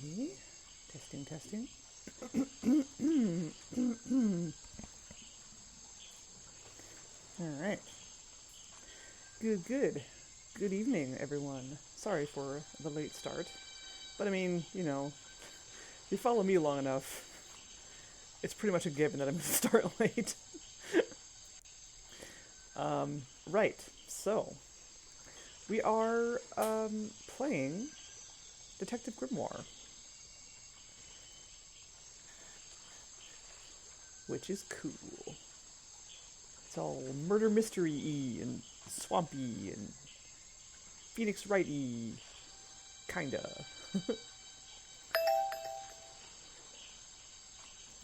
Okay. Testing, testing. Alright. Good. Good evening, everyone. Sorry for the late start. But I mean, you know, if you follow me long enough, it's pretty much a given that I'm going to start late. Right. So, we are playing Detective Grimoire, which is cool. It's all murder mystery-y and swampy and Phoenix Wright-y, kinda.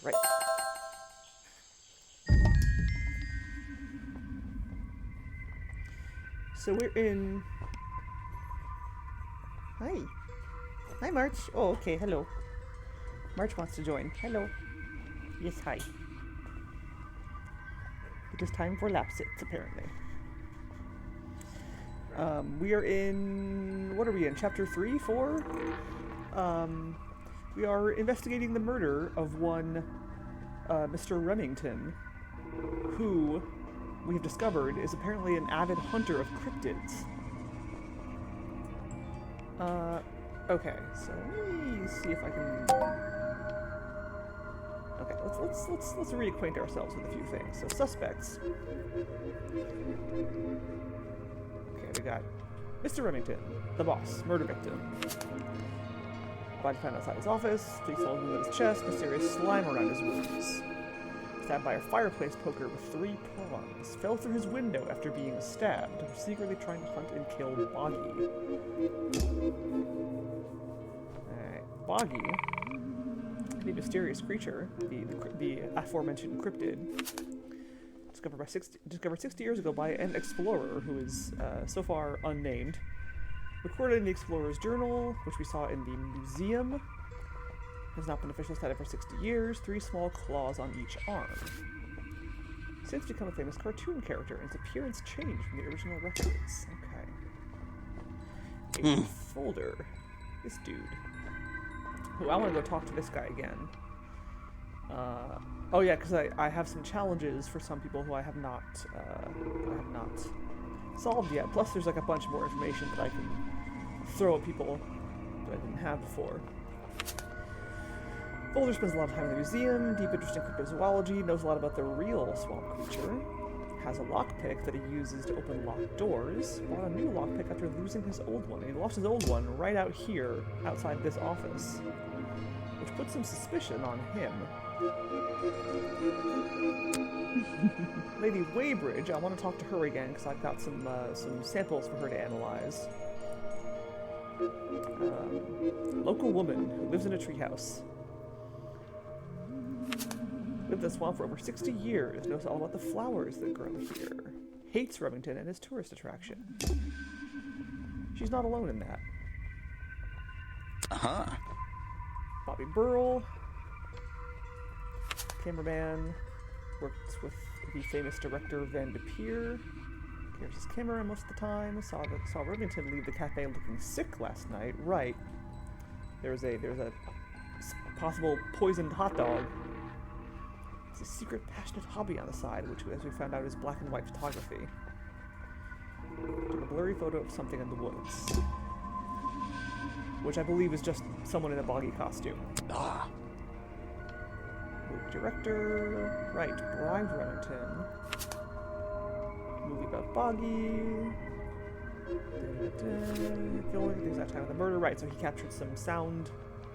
Right. So we're in... Hi. Hi, March. Oh, okay, hello. March wants to join. Hello. Yes, hi. It is time for lap sits, apparently. We are in... What are we in? Chapter 3? 4? We are investigating the murder of one Mr. Remington, who we have discovered is apparently an avid hunter of cryptids. Okay, so let me see if I can... Okay, let's reacquaint ourselves with a few things. So, suspects. Okay, we got Mr. Remington, the boss, murder victim. Body found outside his office, police saw him at his chest, mysterious slime around his wounds. Stabbed by a fireplace poker with 3 prongs. Fell through his window after being stabbed. Secretly trying to hunt and kill Boggy. Alright, Boggy, the mysterious creature, the aforementioned cryptid, discovered 60 years ago by an explorer who is so far unnamed. Recorded in the explorer's journal, which we saw in the museum. Has not been officially studied for 60 years. 3 small claws on each arm. Since become a famous cartoon character, and its appearance changed from the original records. Okay. A folder. This dude. Oh, I want to go talk to this guy again. Oh yeah, because I have some challenges for some people who I have not solved yet. Plus, there's like a bunch more information that I can throw at people that I didn't have before. Folder spends a lot of time in the museum, deep interest in cryptozoology, knows a lot about the real swamp creature, has a lockpick that he uses to open locked doors, bought a new lockpick after losing his old one. He lost his old one right out here, outside this office, which puts some suspicion on him. Lady Weybridge, I want to talk to her again because I've got some samples for her to analyze. Local woman who lives in a treehouse. Lived in the swamp for over 60 years, knows all about the flowers that grow here. Hates Remington and his tourist attraction. She's not alone in that. Uh-huh. Bobby Burrell, cameraman, worked with the famous director Van de Peer. Carries his camera most of the time. Saw Remington leave the cafe looking sick last night. Right. There's a possible poisoned hot dog. It's a secret, passionate hobby on the side, which, as we found out, is black and white photography. Took a blurry photo of something in the woods, which I believe is just someone in a Boggy costume. Ah. Movie director, right, bribed Remington. Movie about Boggy. Filming the exact time of the murder, right, so he captured some sound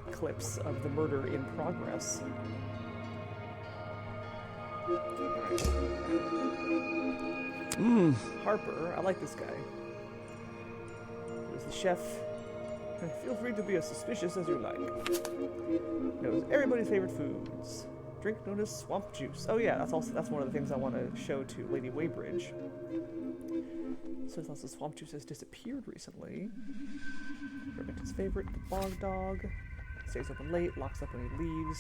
clips of the murder in progress. Harper, I like this guy. He was the chef. Feel free to be as suspicious as you like. Knows everybody's favorite foods. Drink known as swamp juice. Oh yeah, that's one of the things I want to show to Lady Weybridge. So as the swamp juice has disappeared recently. Remington's favorite, the bog dog. Stays open late, locks up when he leaves.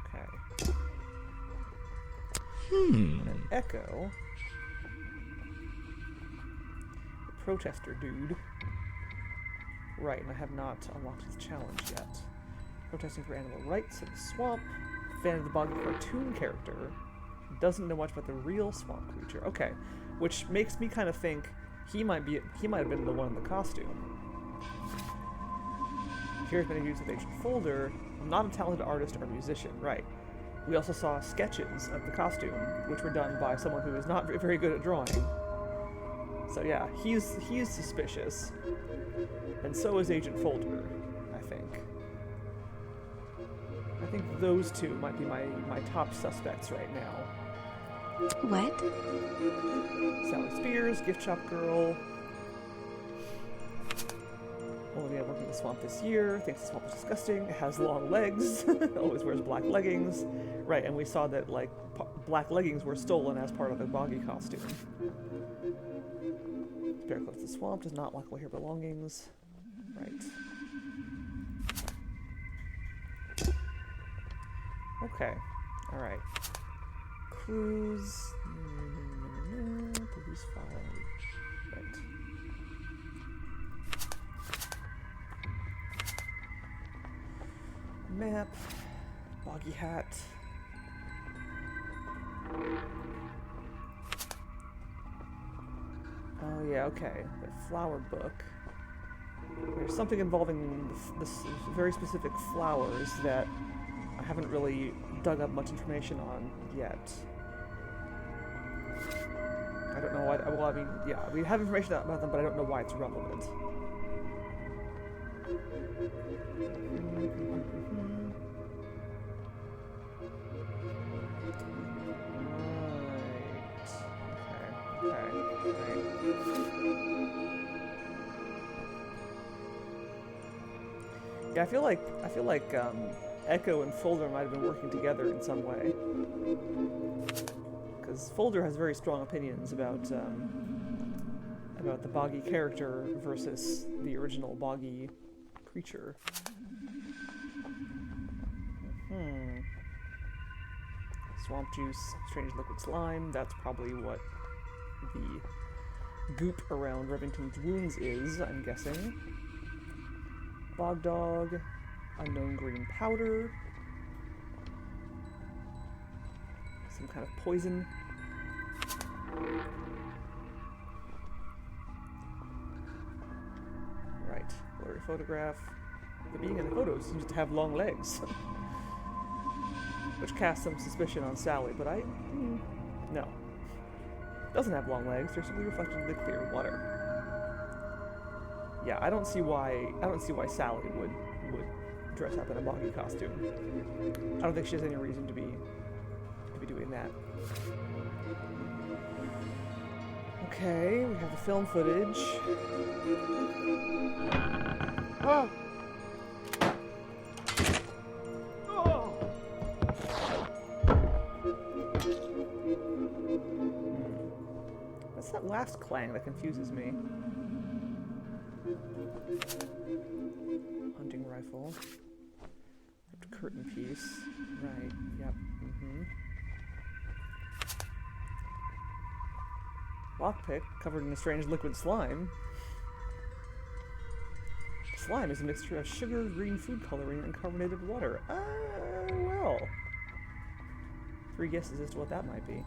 Okay. And an Echo. The protester dude. Right, and I have not unlocked his challenge yet. Protesting for animal rights in the swamp. Fan of the boggy cartoon character. Doesn't know much about the real swamp creature. Okay, which makes me kind of think he might have been the one in the costume. Here's many views of Agent Folder. Not a talented artist or musician, right? We also saw sketches of the costume, which were done by someone who is not very good at drawing. So yeah, he's suspicious, and so is Agent Folder. I think those two might be my top suspects right now. What? Sally Spears, gift shop girl. Only been working in the swamp this year. Thinks the swamp is disgusting. It has long legs. Always wears black leggings. Right, and we saw that like black leggings were stolen as part of the boggy costume. Bear close to the swamp. Does not lock away her belongings. Right. Okay. All right. Clues. Police file. Right. Map. Boggy hat. Oh yeah, okay. The flower book. There's something involving this very specific flowers that I haven't really dug up much information on yet. I don't know why. Well, I mean, yeah, we have information about them, but I don't know why it's relevant. Yeah, I feel like Echo and Folder might have been working together in some way, because Folder has very strong opinions about the boggy character versus the original boggy creature. Swamp juice, strange liquid slime. That's probably what the goop around Revington's wounds is, I'm guessing. Bog dog, unknown green powder, some kind of poison. Right, blurry photograph. The being in the photo seems to have long legs, which casts some suspicion on Sally, but no. Doesn't have long legs, they're simply reflected in the clear water. Yeah, I don't see why Sally would dress up in a boggy costume. I don't think she has any reason to be doing that. Okay, we have the film footage. Oh! That's that last clang that confuses me. Hunting rifle. Curtain piece. Right, yep. Lockpick covered in a strange liquid slime. Slime is a mixture of sugar, green food coloring, and carbonated water. Well. 3 guesses as to what that might be.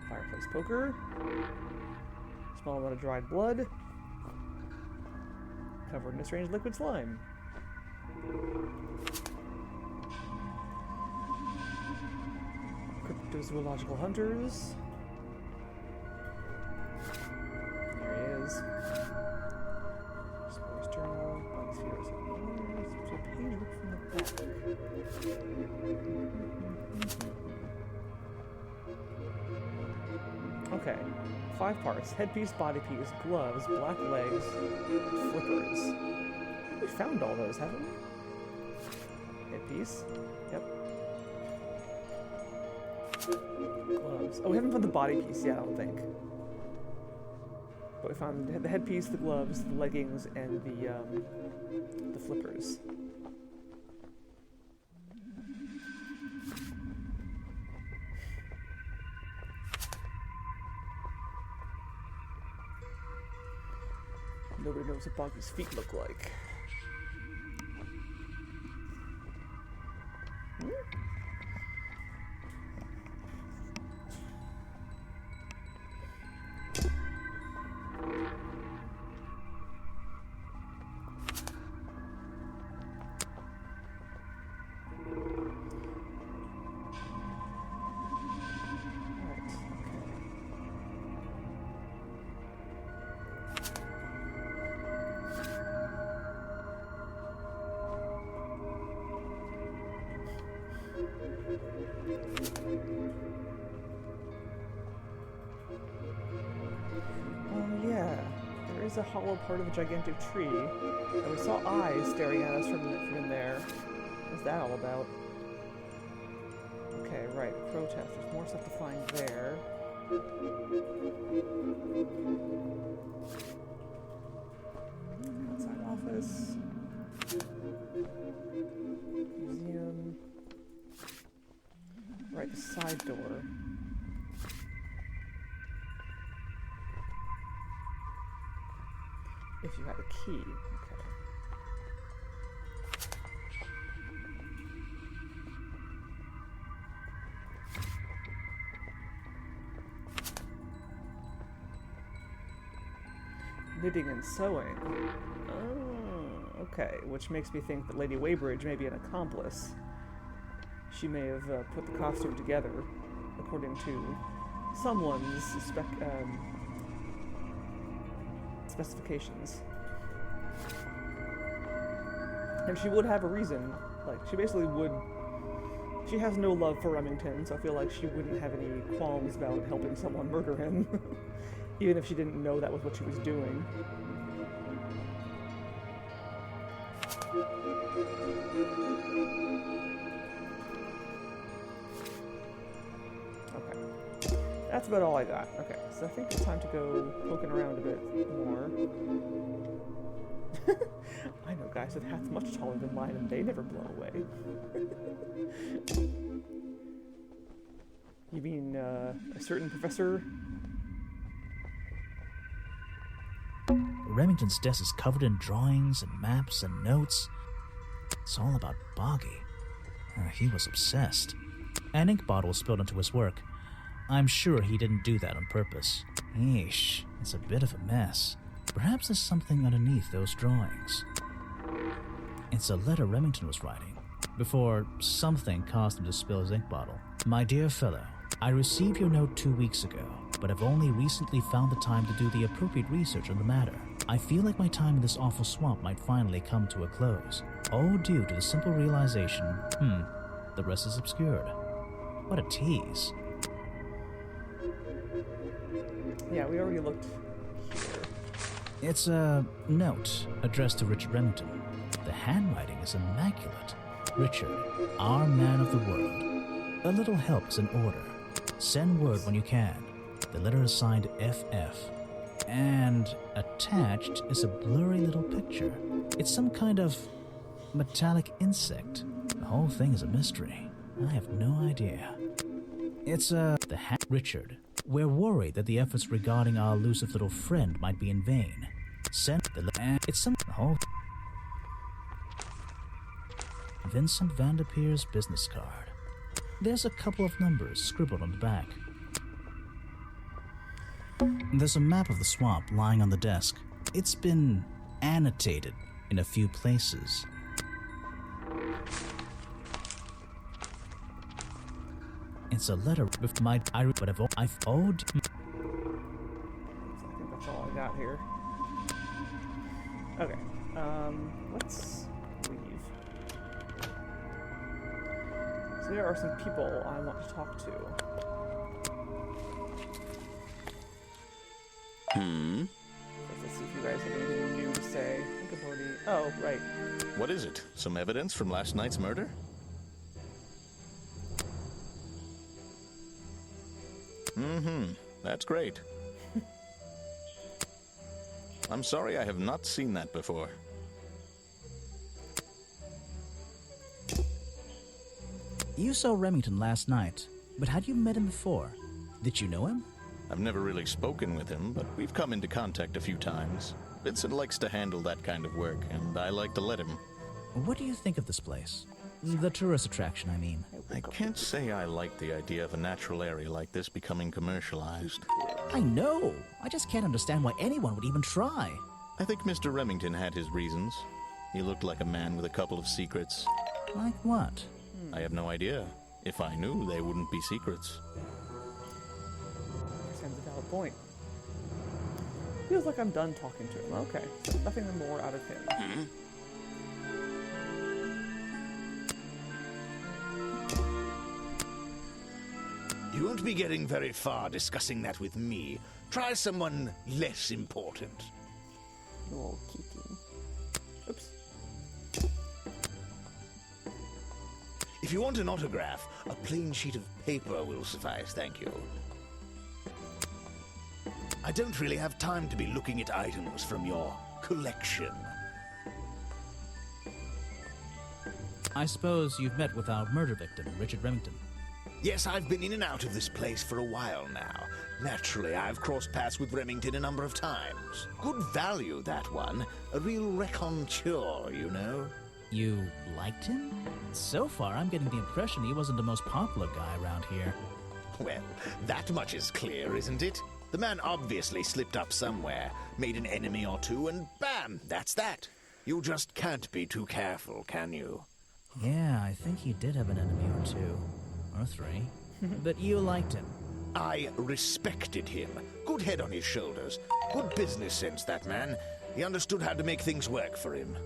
Fireplace poker. Small amount of dried blood. Covered in a strange liquid slime. Cryptozoological hunters. There he is. Spores journal. Body spheres. There's a page ripped from the back. Okay. 5 parts. Headpiece, body piece, gloves, black legs, flippers. We found all those, haven't we? Headpiece. Yep. Gloves. Oh, we haven't found the body piece yet, I don't think. But we found the headpiece, the gloves, the leggings, and the flippers. Nobody Who knows what Boggy's feet look like? Hmm? Oh yeah, there is a hollow part of a gigantic tree, and we saw eyes staring at us from in there. What's that all about? Okay, right, protest. There's more stuff to find there. Outside office. Museum. Right, the side door. If you had a key, okay. Knitting and sewing. Oh, okay. Which makes me think that Lady Weybridge may be an accomplice. She may have put the costume together according to someone's specifications. And she would have a reason. Like, she basically would... She has no love for Remington, so I feel like she wouldn't have any qualms about helping someone murder him. Even if she didn't know that was what she was doing. Okay. That's about all I got. Okay, so I think it's time to go poking around a bit more. I know guys with hats much taller than mine and they never blow away. You mean, a certain professor? Remington's desk is covered in drawings and maps and notes. It's all about Boggy. He was obsessed. An ink bottle spilled into his work. I'm sure he didn't do that on purpose. Eesh, it's a bit of a mess. Perhaps there's something underneath those drawings. It's a letter Remington was writing, before something caused him to spill his ink bottle. My dear fellow, I received your note 2 weeks ago, but have only recently found the time to do the appropriate research on the matter. I feel like my time in this awful swamp might finally come to a close, all due to the simple realization, the rest is obscured. What a tease. Yeah, we already looked here. It's a note addressed to Richard Remington. The handwriting is immaculate. Richard, our man of the world. A little help is in order. Send word when you can. The letter is signed FF. And attached is a blurry little picture. It's some kind of metallic insect. The whole thing is a mystery. I have no idea. It's Richard. We're worried that the efforts regarding our elusive little friend might be in vain. Send the it's some whole Vincent Van Der Peer's business card. There's a couple of numbers scribbled on the back. There's a map of the swamp lying on the desk. It's been annotated in a few places. It's a letter with my but I've owed. I think that's all I got here. Okay, let's leave. So there are some people I want to talk to. Let's see if you guys have anything new to say. I think I've already... Oh, right. What is it? Some evidence from last night's murder? That's great. I'm sorry I have not seen that before. You saw Remington last night, but had you met him before? Did you know him? I've never really spoken with him, but we've come into contact a few times. Vincent likes to handle that kind of work, and I like to let him. What do you think of this place? The tourist attraction, I mean. I can't say I like the idea of a natural area like this becoming commercialized. I know. I just can't understand why anyone would even try. I think Mr. Remington had his reasons. He looked like a man with a couple of secrets. Like what? I have no idea. If I knew, they wouldn't be secrets. Stands a valid point. Feels like I'm done talking to him. Okay, so nothing more out of him. You won't be getting very far discussing that with me. Try someone less important. Oh, Kiki. Oops. If you want an autograph, a plain sheet of paper will suffice, thank you. I don't really have time to be looking at items from your collection. I suppose you've met with our murder victim, Richard Remington. Yes, I've been in and out of this place for a while now. Naturally, I've crossed paths with Remington a number of times. Good value, that one. A real raconteur, you know. You liked him? So far, I'm getting the impression he wasn't the most popular guy around here. Well, that much is clear, isn't it? The man obviously slipped up somewhere, made an enemy or two, and bam, that's that. You just can't be too careful, can you? Yeah, I think he did have an enemy or two. Or three. But you liked him. I respected him. Good head on his shoulders. Good business sense, that man. He understood how to make things work for him.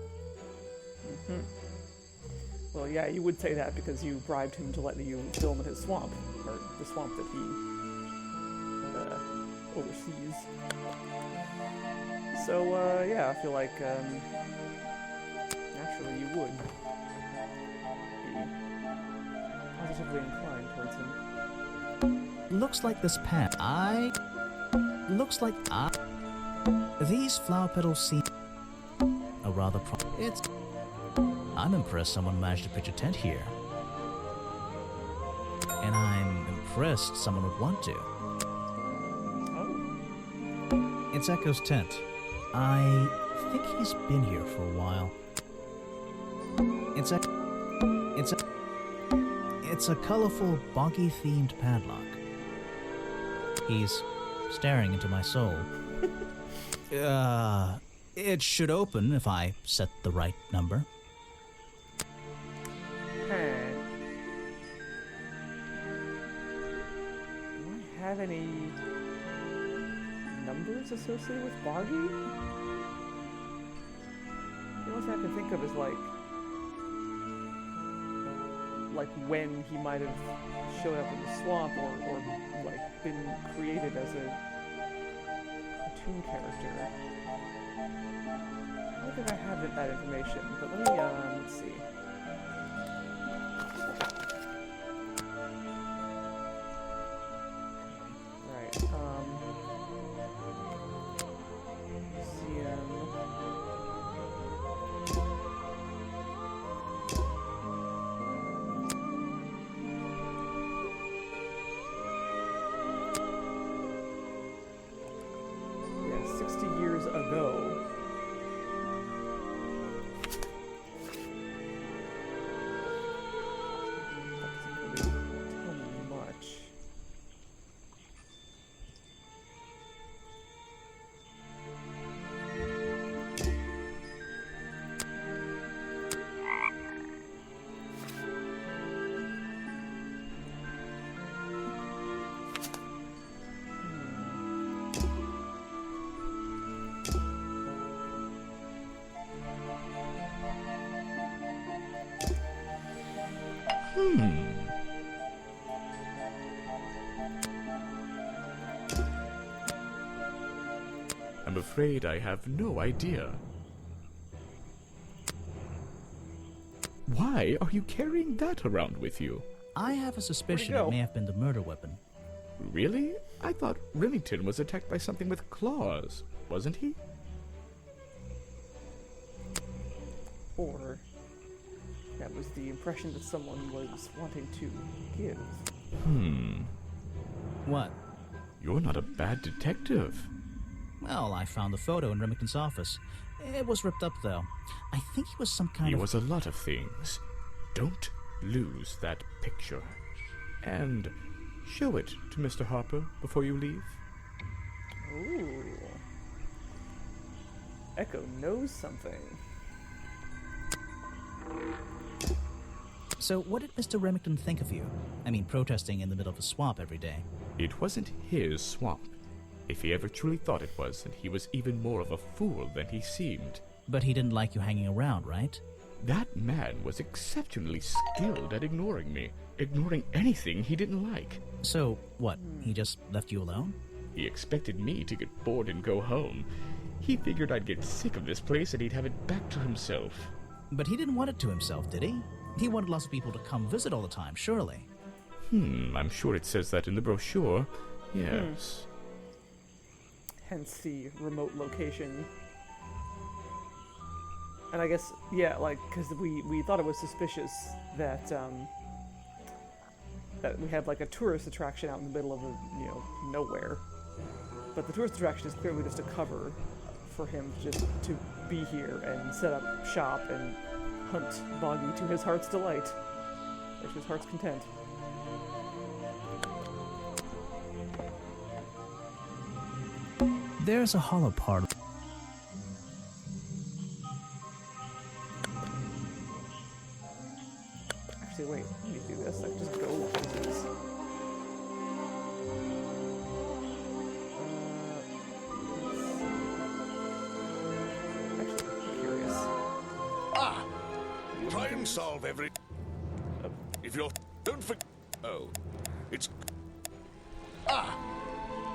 Well, yeah, you would say that because you bribed him to let you film in his swamp, or the swamp that he oversees. So, yeah, I feel like naturally you would be positively inclined towards him. Looks like this path. These flower petals seem a rather I'm impressed someone managed to pitch a tent here. And I'm impressed someone would want to. Oh. It's Echo's tent. I think he's been here for a while. It's a colorful, boggy-themed padlock. He's staring into my soul. It should open if I set the right number. Hey. Do I have any numbers associated with Boggy? The only thing I can think of is like when he might have showed up in the swamp or like been created as a cartoon character. I don't think I have that information, but let me let's see. Right, museum. Yeah, 60 years ago. That doesn't really tell me much. I'm afraid I have no idea. Why are you carrying that around with you? I have a suspicion Where'd it it go? may have been the murder weapon. Really? I thought Remington was attacked by something with claws, wasn't he? Or that was the impression that someone was wanting to give. What? You're not a bad detective. Well, I found the photo in Remington's office. It was ripped up, though. I think he was some kind He of... was a lot of things. Don't lose that picture. And show it to Mr. Harper before you leave. Ooh. Echo knows something. So what did Mr. Remington think of you? I mean, protesting in the middle of a swamp every day. It wasn't his swamp. If he ever truly thought it was, then he was even more of a fool than he seemed. But he didn't like you hanging around, right? That man was exceptionally skilled at ignoring me, ignoring anything he didn't like. So, what, he just left you alone? He expected me to get bored and go home. He figured I'd get sick of this place and he'd have it back to himself. But he didn't want it to himself, did he? He wanted lots of people to come visit all the time, surely. I'm sure it says that in the brochure. Yes. Hence the remote location. And I guess, yeah, like, because we thought it was suspicious that, that we had, like, a tourist attraction out in the middle of, nowhere. But the tourist attraction is clearly just a cover for him just to be here and set up shop and hunt Boggy to his heart's delight. Or to his heart's content. There's a hollow part. Actually, wait, let me do this. I can just go places. Let's see. Actually, I'm curious. Ah! Try and solve every... If you're... Don't forget... Oh. It's... Ah!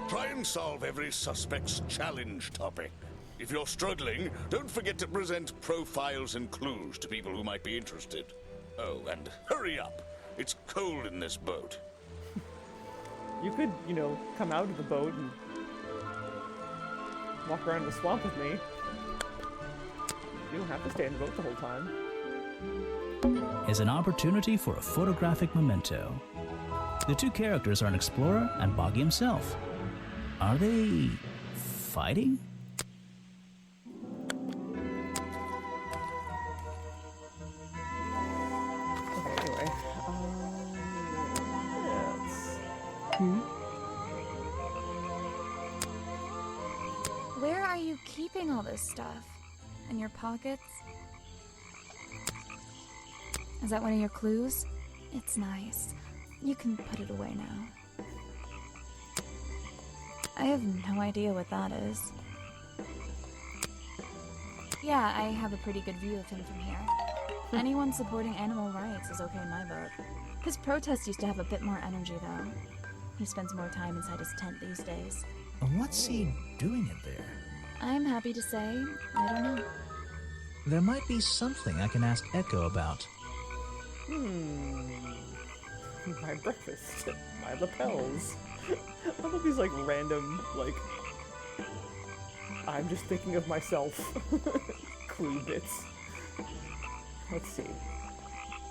Try and solve every suspect's challenge topic. If you're struggling, don't forget to present profiles and clues to people who might be interested. Oh, and hurry up. It's cold in this boat. You could, come out of the boat and walk around the swamp with me. You don't have to stay in the boat the whole time. Is an opportunity for a photographic memento. The two characters are an explorer and Boggy himself. Are they fighting? Okay, anyway. Yes. Where are you keeping all this stuff? In your pockets? Is that one of your clues? It's nice. You can put it away now. I have no idea what that is. Yeah, I have a pretty good view of him from here. Anyone supporting animal rights is okay in my book. His protest used to have a bit more energy, though. He spends more time inside his tent these days. What's he doing in there? I'm happy to say, I don't know. There might be something I can ask Echo about. My breakfast. My lapels. All of these, random, I'm just thinking of myself clue bits. Let's see.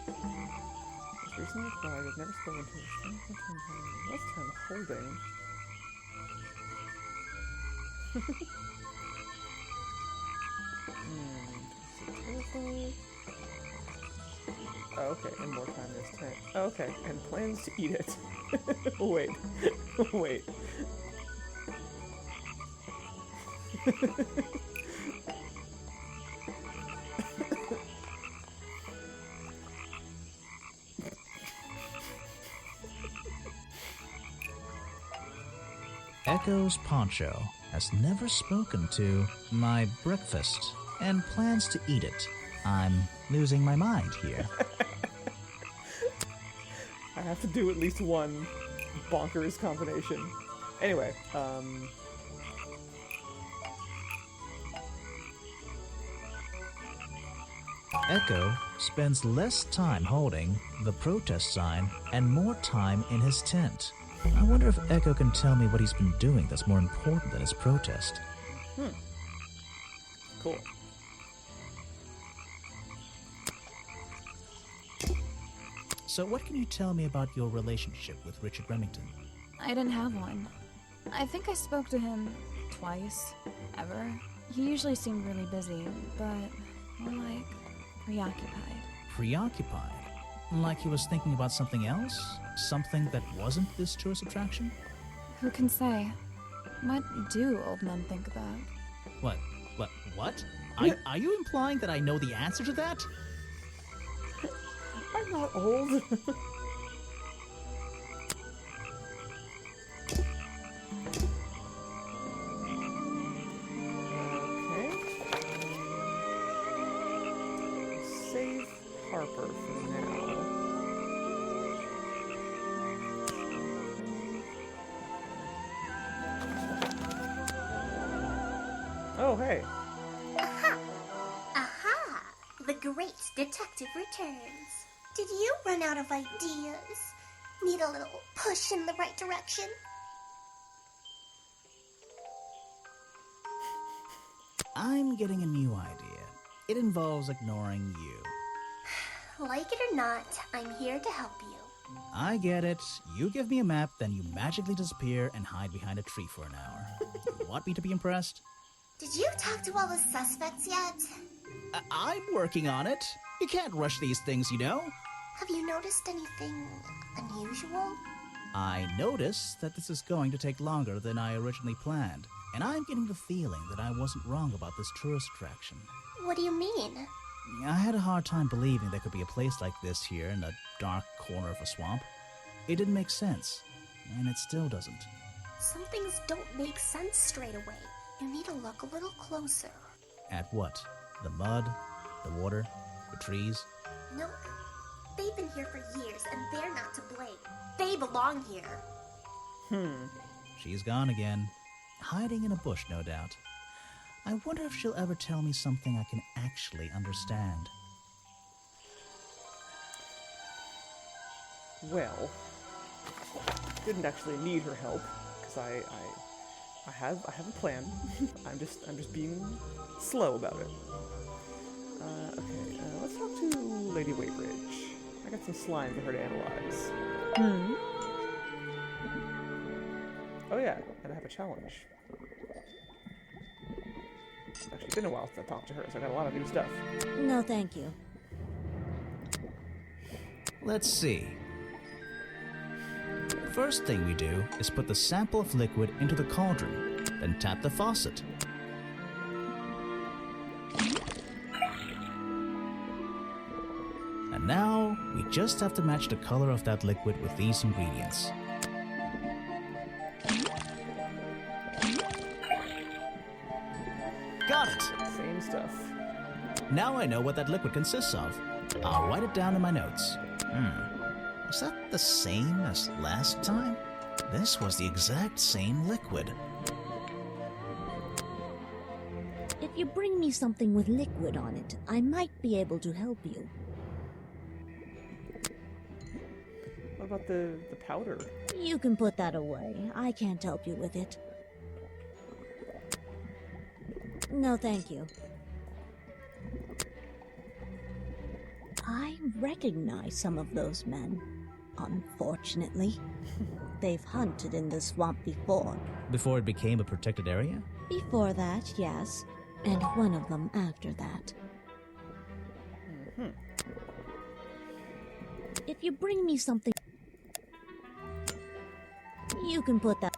Most recently acquired, I've never spoken to this. Last time holding. Oh, okay, and more time is 10. Oh, okay, and plans to eat it. Wait. Wait. Echo's poncho has never spoken to my breakfast and plans to eat it. I'm losing my mind here. I have to do at least one bonkers combination. Anyway, Echo spends less time holding the protest sign and more time in his tent. I wonder if Echo can tell me what he's been doing that's more important than his protest. Cool. So what can you tell me about your relationship with Richard Remington? I didn't have one. I think I spoke to him twice, ever. He usually seemed really busy, but more like preoccupied. Preoccupied? Like he was thinking about something else? Something that wasn't this tourist attraction? Who can say? What do old men think about? What? What? Are you implying that I know the answer to that? I'm not old. Okay. Save Harper for now. Oh, hey. Aha! The great detective returns. Did you run out of ideas? Need a little push in the right direction? I'm getting a new idea. It involves ignoring you. Like it or not, I'm here to help you. I get it. You give me a map, then you magically disappear and hide behind a tree for an hour. You want me to be impressed? Did you talk to all the suspects yet? I'm working on it. You can't rush these things, you know. Have you noticed anything unusual? I notice that this is going to take longer than I originally planned, and I'm getting the feeling that I wasn't wrong about this tourist attraction. What do you mean? I had a hard time believing there could be a place like this here in the dark corner of a swamp. It didn't make sense, and it still doesn't. Some things don't make sense straight away. You need to look a little closer. At what? The mud? The water? The trees? Nope. They've been here for years, and they're not to blame. They belong here. She's gone again. Hiding in a bush, no doubt. I wonder if she'll ever tell me something I can actually understand. Well, didn't actually need her help because I have a plan. I'm just being slow about it. Okay, let's talk to Lady Waybridge. I got some slime for her to analyze. Oh yeah, and I have a challenge. Actually, it's been a while since I talked to her, so I got a lot of new stuff. No, thank you. Let's see. First thing we do is put the sample of liquid into the cauldron, then tap the faucet. And now, we just have to match the color of that liquid with these ingredients. Got it! Same stuff. Now I know what that liquid consists of. I'll write it down in my notes. Was that the same as last time? This was the exact same liquid. If you bring me something with liquid on it, I might be able to help you. What about the powder? You can put that away. I can't help you with it. No, thank you. I recognize some of those men. Unfortunately, they've hunted in the swamp before. Before it became a protected area? Before that, yes. And one of them after that. If you bring me something... You can put that...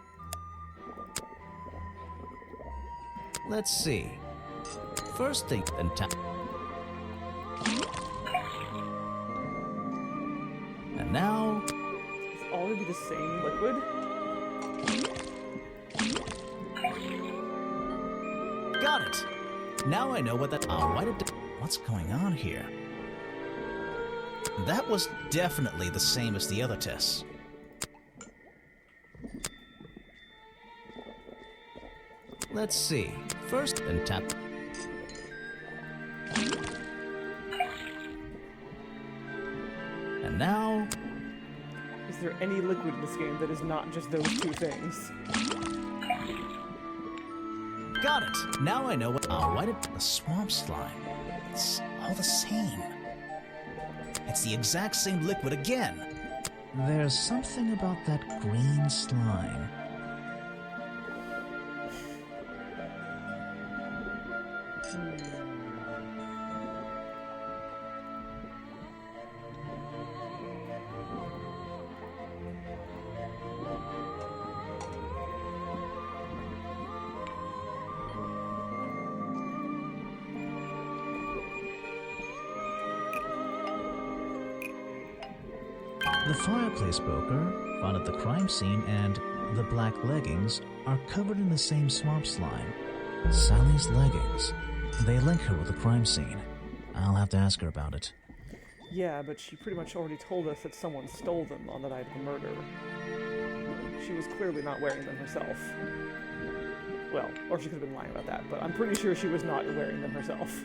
Let's see. First thing, then tap. And now... It's all gonna be the same liquid? Got it! Now I know what that... I'll write it down. What's going on here? That was definitely the same as the other tests. Let's see. First, then tap. And now... Is there any liquid in this game that is not just those two things? Got it! Now I know what... I'll write it... The swamp slime. It's all the same. It's the exact same liquid again. There's something about that green slime. The fireplace poker found at the crime scene and the black leggings are covered in the same swamp slime. Sally's leggings. They link her with the crime scene. I'll have to ask her about it. Yeah, but she pretty much already told us that someone stole them on the night of the murder. She was clearly not wearing them herself. Well, or she could have been lying about that, but I'm pretty sure she was not wearing them herself.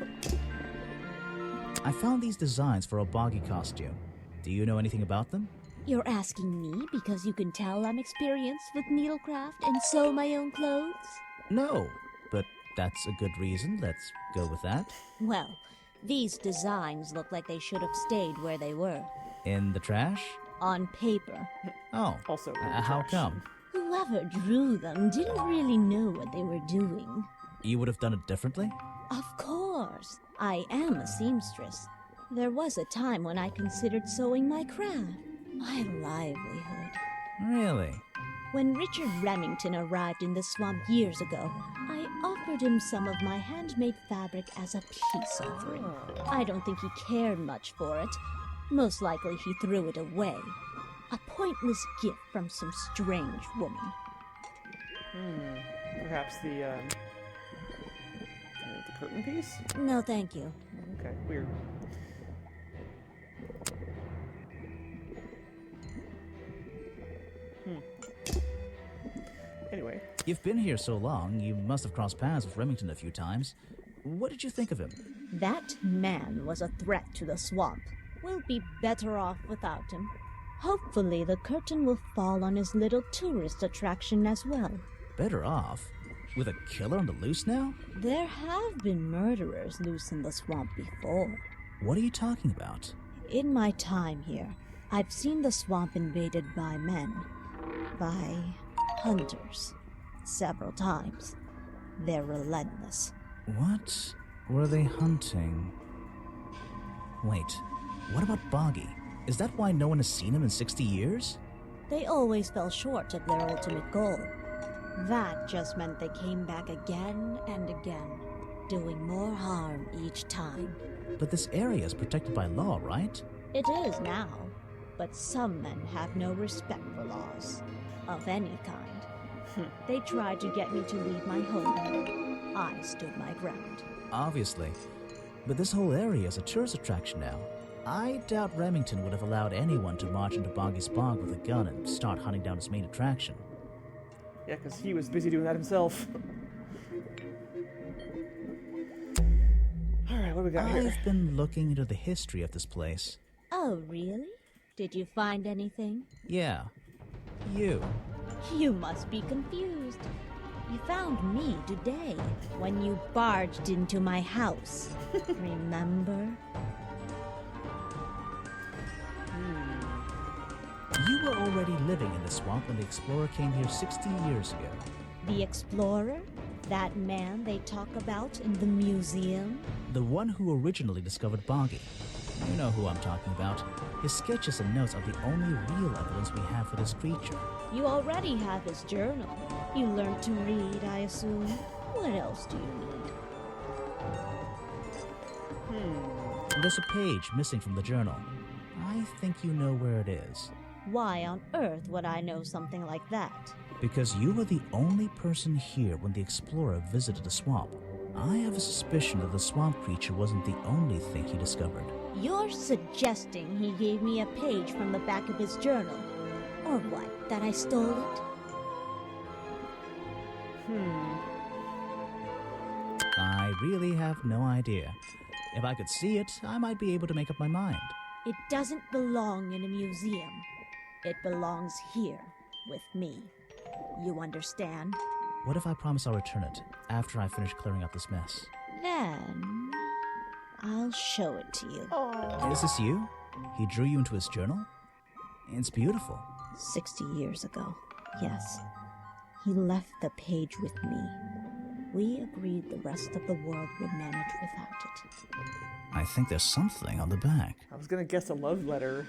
I found these designs for a boggy costume. Do you know anything about them? You're asking me because you can tell I'm experienced with needlecraft and sew my own clothes? No, but that's a good reason. Let's go with that. Well, these designs look like they should have stayed where they were. In the trash? On paper. Oh, Also, how come? Whoever drew them didn't really know what they were doing. You would have done it differently? Of course. I am a seamstress. There was a time when I considered sewing my craft, my livelihood. Really? When Richard Remington arrived in the swamp years ago, I offered him some of my handmade fabric as a peace offering. I don't think he cared much for it. Most likely he threw it away. A pointless gift from some strange woman. Perhaps the curtain piece? No, thank you. Okay, weird. Anyway. You've been here so long, you must have crossed paths with Remington a few times. What did you think of him? That man was a threat to the swamp. We'll be better off without him. Hopefully the curtain will fall on his little tourist attraction as well. Better off? With a killer on the loose now? There have been murderers loose in the swamp before. What are you talking about? In my time here, I've seen the swamp invaded by men. By hunters. Several times. They're relentless. What were they hunting? Wait, what about Boggy? Is that why no one has seen him in 60 years? They always fell short of their ultimate goal. That just meant they came back again and again, doing more harm each time. But this area is protected by law, right? It is now, but some men have no respect for laws, of any kind. They tried to get me to leave my home. I stood my ground. Obviously. But this whole area is a tourist attraction now. I doubt Remington would have allowed anyone to march into Boggy's Bog with a gun and start hunting down his main attraction. Yeah, because he was busy doing that himself. Alright, what do we got here? I've been looking into the history of this place. Oh, really? Did you find anything? Yeah. You. You must be confused. You found me today, when you barged into my house. Remember? You were already living in the swamp when the explorer came here 60 years ago. The explorer? That man they talk about in the museum? The one who originally discovered Boggy. You know who I'm talking about. His sketches and notes are the only real evidence we have for this creature. You already have his journal. You learned to read, I assume. What else do you need? There's a page missing from the journal. I think you know where it is. Why on earth would I know something like that? Because you were the only person here when the explorer visited the swamp. I have a suspicion that the swamp creature wasn't the only thing he discovered. You're suggesting he gave me a page from the back of his journal? Or what, that I stole it? I really have no idea. If I could see it, I might be able to make up my mind. It doesn't belong in a museum. It belongs here, with me. You understand? What if I promise I'll return it after I finish clearing up this mess? Then I'll show it to you. Is this you? He drew you into his journal? It's beautiful. 60 years ago, yes. He left the page with me. We agreed the rest of the world would manage without it. I think there's something on the back. I was gonna guess a love letter.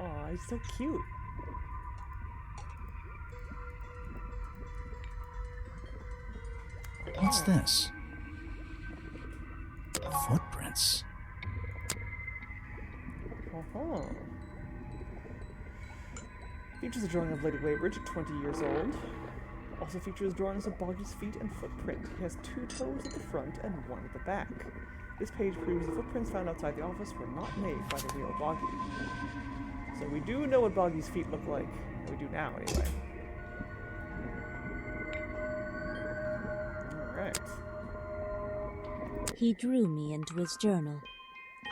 Aw, he's so cute. What's this? Footprints. Oh. Features a drawing of Lady Weybridge at 20 years old. Also features drawings of Boggy's feet and footprint. He has 2 toes at the front and 1 at the back. This page proves the footprints found outside the office were not made by the real Boggy. So we do know what Boggy's feet look like. We do now, anyway. Alright. He drew me into his journal.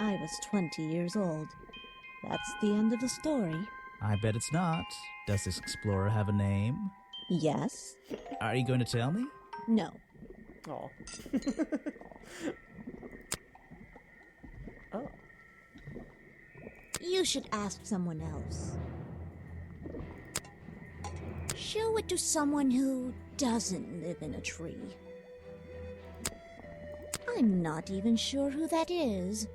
I was 20 years old. That's the end of the story. I bet it's not. Does this explorer have a name? Yes? Are you going to tell me? No. Oh. Oh. You should ask someone else. Show it to someone who doesn't live in a tree. I'm not even sure who that is.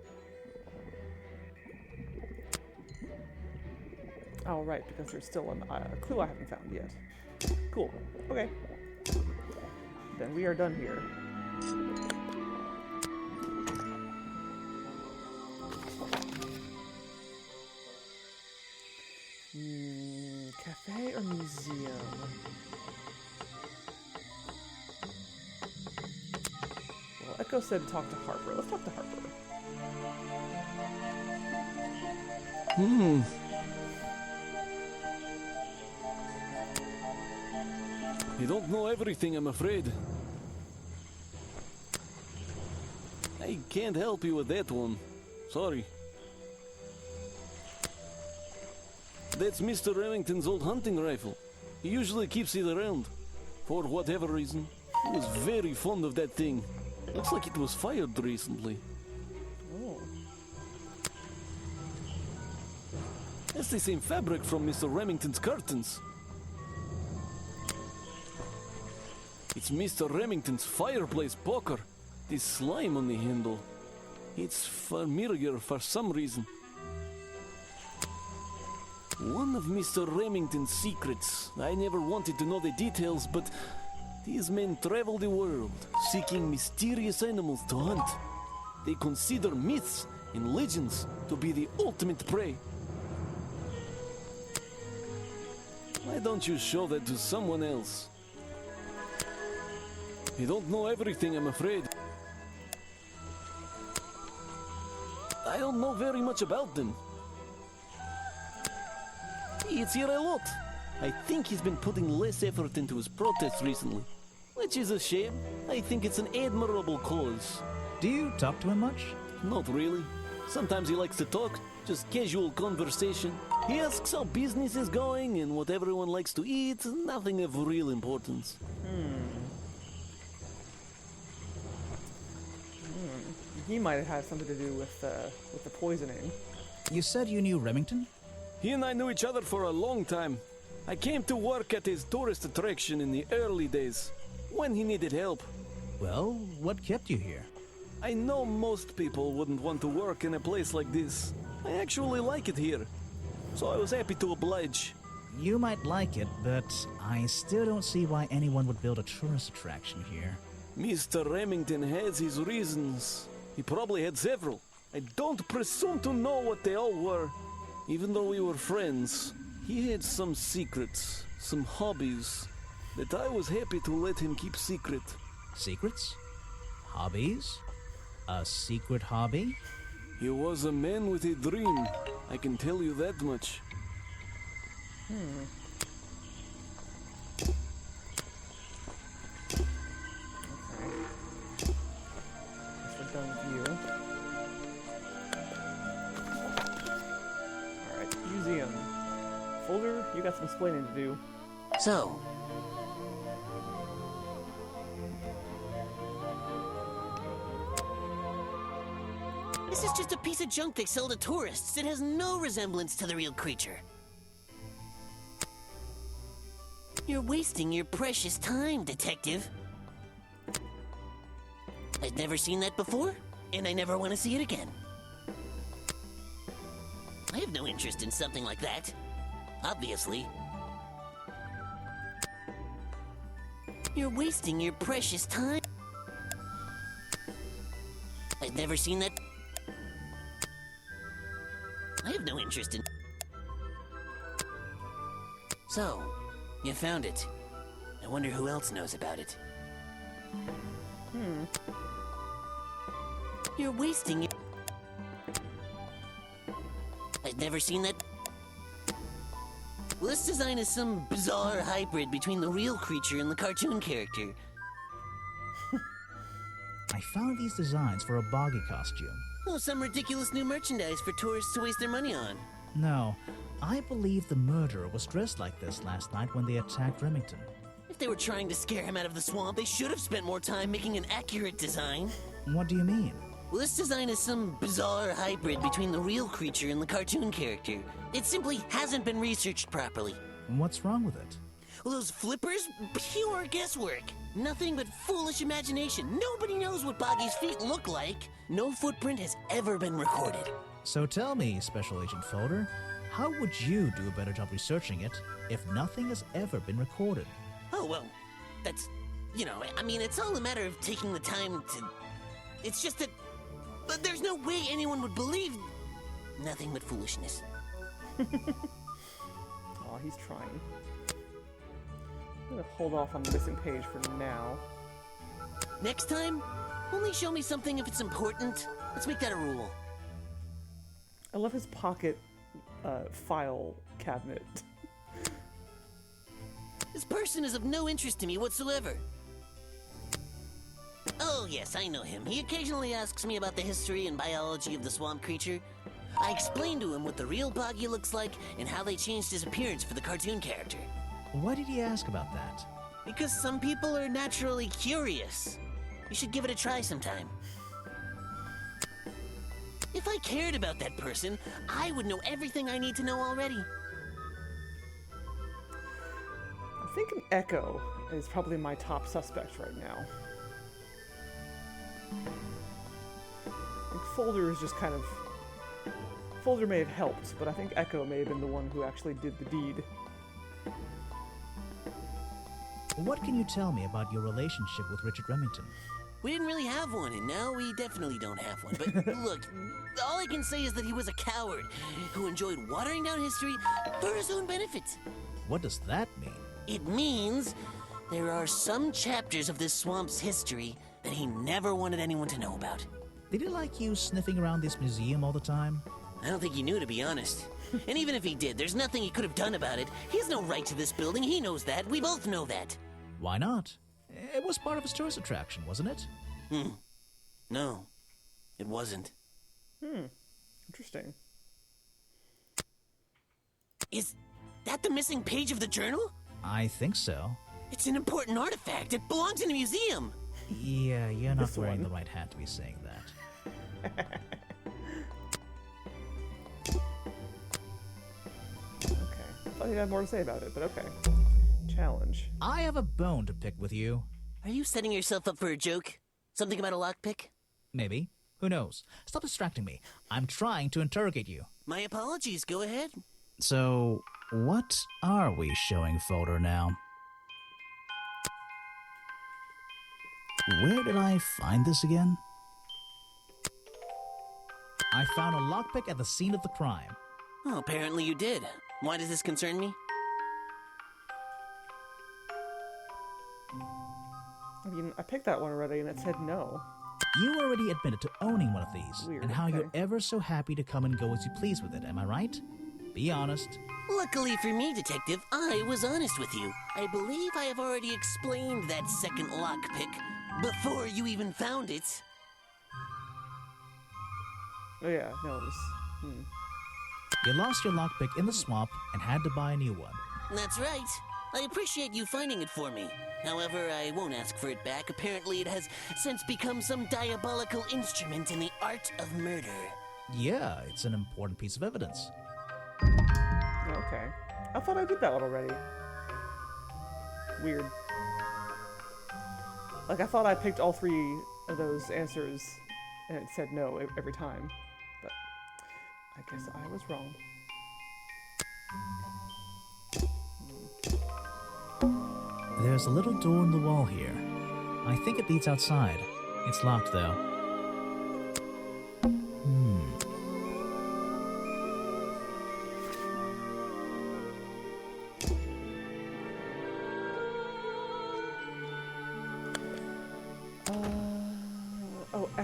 Oh, right, because there's still a clue I haven't found yet. Cool. Okay. Then we are done here. Cafe or museum? Well, Echo said to talk to Harper. Let's talk to Harper. You don't know everything, I'm afraid. I can't help you with that one. Sorry. That's Mr. Remington's old hunting rifle. He usually keeps it around. For whatever reason. He was very fond of that thing. Looks like it was fired recently. Oh. That's the same fabric from Mr. Remington's curtains. It's Mr. Remington's fireplace poker. This slime on the handle. It's familiar for some reason. One of Mr. Remington's secrets. I never wanted to know the details, but these men travel the world, seeking mysterious animals to hunt. They consider myths and legends to be the ultimate prey. Why don't you show that to someone else? You don't know everything, I'm afraid. I don't know very much about them. It's here a lot. I think he's been putting less effort into his protests recently, which is a shame. I think it's an admirable cause. Do you talk to him much? Not really. Sometimes he likes to talk, just casual conversation. He asks how business is going and what everyone likes to eat, nothing of real importance. He might have had something to do with the poisoning. You said you knew Remington? He and I knew each other for a long time. I came to work at his tourist attraction in the early days, when he needed help. Well, what kept you here? I know most people wouldn't want to work in a place like this. I actually like it here, so I was happy to oblige. You might like it, but I still don't see why anyone would build a tourist attraction here. Mr. Remington has his reasons. He probably had several. I don't presume to know what they all were. Even though we were friends, he had some secrets, some hobbies, that I was happy to let him keep secret. Secrets? Hobbies? A secret hobby? He was a man with a dream. I can tell you that much. Guess we're done with you. Alright, museum. Folder, you got some explaining to do. So, this is just a piece of junk they sell to tourists. It has no resemblance to the real creature. You're wasting your precious time, detective. I've never seen that before, and I never want to see it again. I have no interest in something like that. Obviously. You're wasting your precious time. I've never seen that. I have no interest in... So, you found it. I wonder who else knows about it. You're wasting your... I've never seen that... Well, this design is some bizarre hybrid between the real creature and the cartoon character. I found these designs for a Boggy costume. Oh, some ridiculous new merchandise for tourists to waste their money on. No, I believe the murderer was dressed like this last night when they attacked Remington. If they were trying to scare him out of the swamp, they should have spent more time making an accurate design. What do you mean? Well, this design is some bizarre hybrid between the real creature and the cartoon character. It simply hasn't been researched properly. What's wrong with it? Well, those flippers? Pure guesswork. Nothing but foolish imagination. Nobody knows what Boggy's feet look like. No footprint has ever been recorded. So tell me, Special Agent Folder, how would you do a better job researching it if nothing has ever been recorded? Oh, well, that's... You know, I mean, it's all a matter of taking the time to... It's just that... But there's no way anyone would believe... Nothing but foolishness. Aw, he's trying. I'm gonna hold off on the missing page for now. Next time, only show me something if it's important. Let's make that a rule. I love his pocket file cabinet. This person is of no interest to me whatsoever. Oh, yes, I know him. He occasionally asks me about the history and biology of the swamp creature. I explained to him what the real Boggy looks like and how they changed his appearance for the cartoon character. Why did he ask about that? Because some people are naturally curious. You should give it a try sometime. If I cared about that person, I would know everything I need to know already. I'm thinking Echo is probably my top suspect right now. I think Folder is just kind of... Folder may have helped, but I think Echo may have been the one who actually did the deed. What can you tell me about your relationship with Richard Remington? We didn't really have one, and now we definitely don't have one. But look, all I can say is that he was a coward who enjoyed watering down history for his own benefit. What does that mean? It means there are some chapters of this swamp's history that he never wanted anyone to know about. Did he like you sniffing around this museum all the time? I don't think he knew, to be honest. And even if he did, there's nothing he could have done about it. He has no right to this building. He knows that. We both know that. Why not? It was part of his tourist attraction, wasn't it? No, it wasn't. Interesting. Is that the missing page of the journal? I think so. It's an important artifact. It belongs in a museum. Yeah, you're not This wearing one. the right hat to be saying that. Okay. I thought he had more to say about it, but okay. Challenge. I have a bone to pick with you. Are you setting yourself up for a joke? Something about a lockpick? Maybe. Who knows? Stop distracting me. I'm trying to interrogate you. My apologies. Go ahead. So, what are we showing Folder now? Where did I find this again? I found a lockpick at the scene of the crime. Oh, apparently you did. Why does this concern me? I mean, I picked that one already and it said no. You already admitted to owning one of these, Weird, and how you're okay. ever so happy to come and go as you please with it, am I right? Be honest. Luckily for me, Detective, I was honest with you. I believe I have already explained that second lockpick before you even found it. Oh yeah, no, it was... You lost your lockpick in the swamp and had to buy a new one. That's right. I appreciate you finding it for me. However, I won't ask for it back. Apparently, it has since become some diabolical instrument in the art of murder. Yeah, it's an important piece of evidence. Okay. I thought I did that one already. Weird. Like, I thought I picked all three of those answers and it said no every time. But I guess I was wrong. There's a little door in the wall here. I think it leads outside. It's locked, though.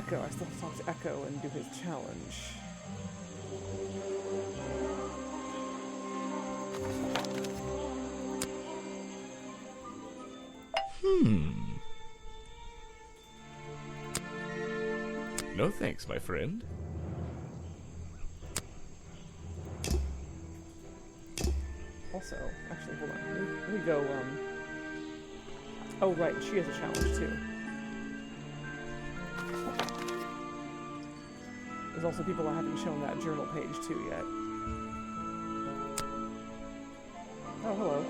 Echo. I still have to talk to Echo and do his challenge. No thanks, my friend. Also, actually, hold on. Let me go, Oh, right, she has a challenge, too. There's also people I haven't shown that journal page to yet. Oh, hello.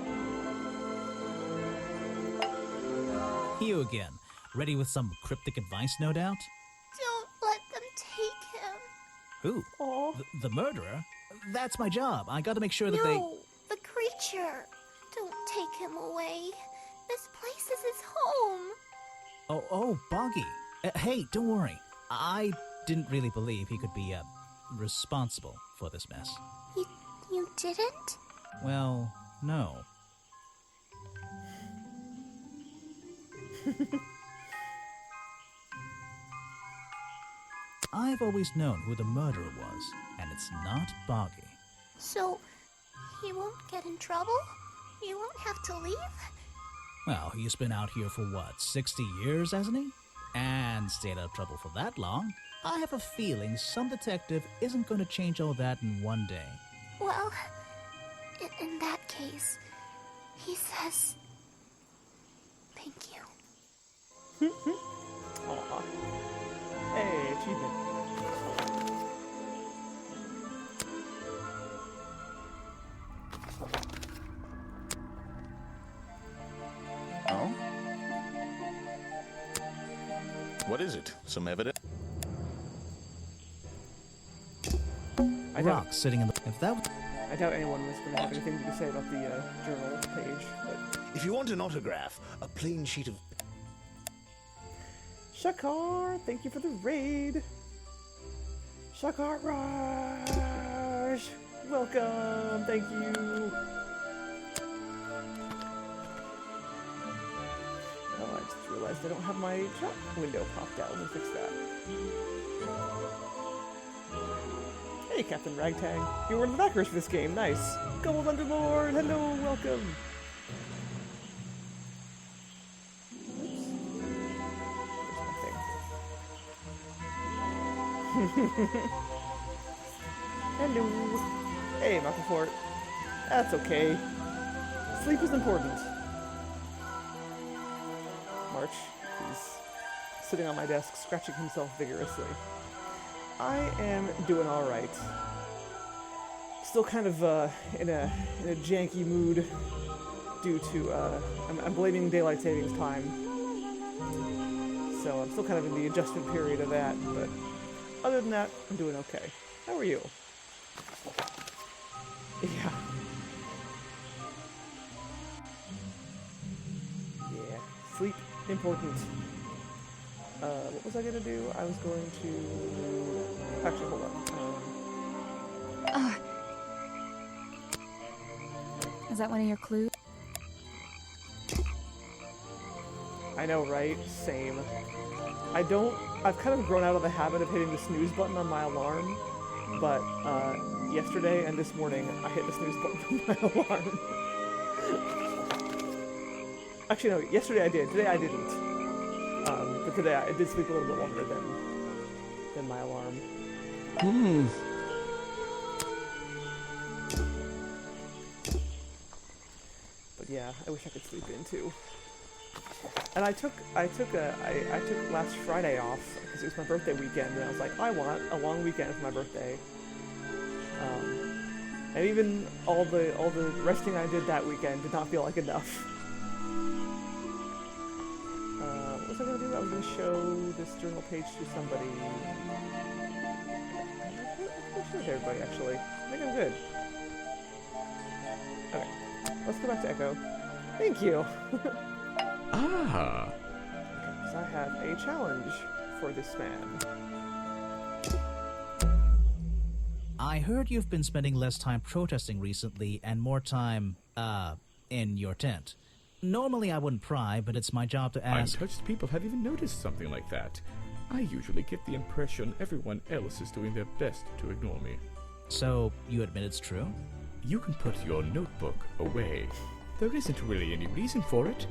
You again. Ready with some cryptic advice, no doubt? Don't let them take him. Who? Aw. The murderer? That's my job. I gotta make sure that No, the creature. Don't take him away. This place is his home. Oh, Boggy. Hey, don't worry. I didn't really believe he could be, responsible for this mess. You didn't? Well, no. I've always known who the murderer was, and it's not Boggy. So, he won't get in trouble? You won't have to leave? Well, he's been out here for what, 60 years, hasn't he? And stayed out of trouble for that long. I have a feeling some detective isn't going to change all that in one day. Well, in that case, he says... Thank you. Aw. Hey, achievement. Oh? What is it? Some evidence? Rock sitting in the... If that was... I doubt anyone was going to have anything to say about the journal page, but... If you want an autograph, a plain sheet of... Shakar, thank you for the raid. Shakar Raj, welcome, thank you. Oh, I just realized I don't have my chat window popped out. Let me fix that. Hey, Captain Ragtag. You were in the backers for this game. Nice. Gold Underlord, hello, welcome. Hello. Hey, Mucklefort. That's okay. Sleep is important. March is sitting on my desk, scratching himself vigorously. I am doing alright. Still kind of in a janky mood due to, I'm blaming daylight savings time. So I'm still kind of in the adjustment period of that, but other than that, I'm doing okay. How are you? Yeah. Yeah. Sleep, important. What was I gonna do? I was going to... Actually, hold on. Is that one of your clues? I know, right? Same. I've kind of grown out of the habit of hitting the snooze button on my alarm, but yesterday and this morning I hit the snooze button on my alarm. Actually, no, yesterday I did. Today I didn't. But today I did sleep a little bit longer than my alarm. But yeah, I wish I could sleep in too. And I took last Friday off because it was my birthday weekend, and I was like, I want a long weekend for my birthday. And even all the resting I did that weekend did not feel like enough. What was I gonna do? I was gonna show this journal page to somebody. I'll show it to everybody actually. I think I'm good. Okay, let's go back to Echo. Thank you. Ah. So I have a challenge for this man. I heard you've been spending less time protesting recently and more time, in your tent. Normally I wouldn't pry, but it's my job to ask... Untouched people have even noticed something like that. I usually get the impression everyone else is doing their best to ignore me. So, you admit it's true? You can put your notebook away. There isn't really any reason for it.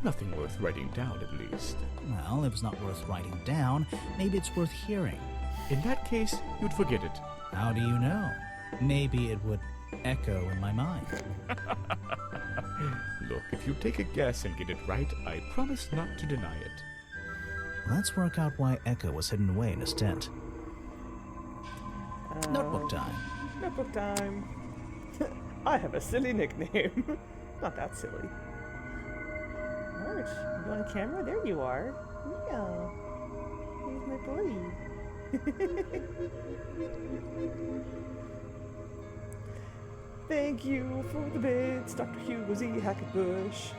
Nothing worth writing down, at least. Well, if it's not worth writing down, maybe it's worth hearing. In that case, you'd forget it. How do you know? Maybe it would echo in my mind. Look, if you take a guess and get it right, I promise not to deny it. Let's work out why Echo was hidden away in his tent. Notebook time. Notebook time. I have a silly nickname. Not that silly. March, you on camera? There you are. Yeah. Here's my boy. Thank you for the bits, Dr. Hugo Z. Hackenbush.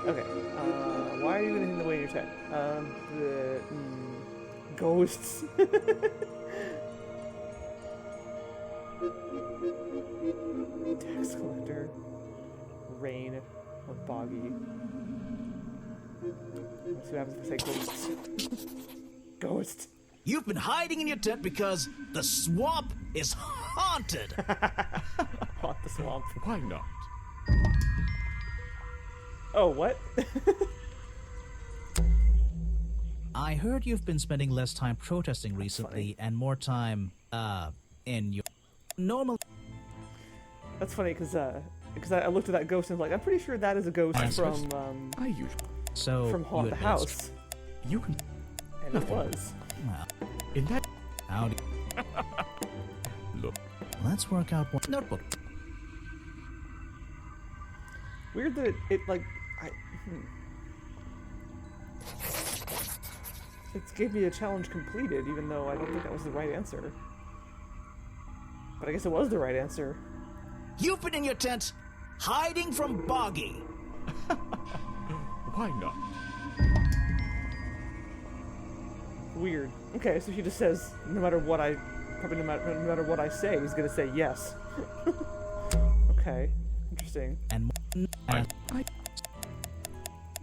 Okay, why are you in the way in your tent? Ghosts. Tax collector. Rain. Or boggy. Let's see what happens if I say ghosts. Ghost. You've been hiding in your tent because the swamp is haunted! Haunt the swamp. Why not? Oh, what? I heard you've been spending less time protesting recently and more time, in your normal... That's funny, because I looked at that ghost and was like, I'm pretty sure that is a ghost from, I usually... So, from Haunt you the admit House. You can... And Nothing. it was. Well, In that... how do Look. Let's work out what... Notebook. Weird that it like, It gave me a challenge completed, even though I don't think that was the right answer. But I guess it was the right answer. You've been in your tent, hiding from Boggy. Why not? Weird. Okay, so he just says, no matter what I, probably no matter what I say, he's gonna say yes. Okay, interesting. And I...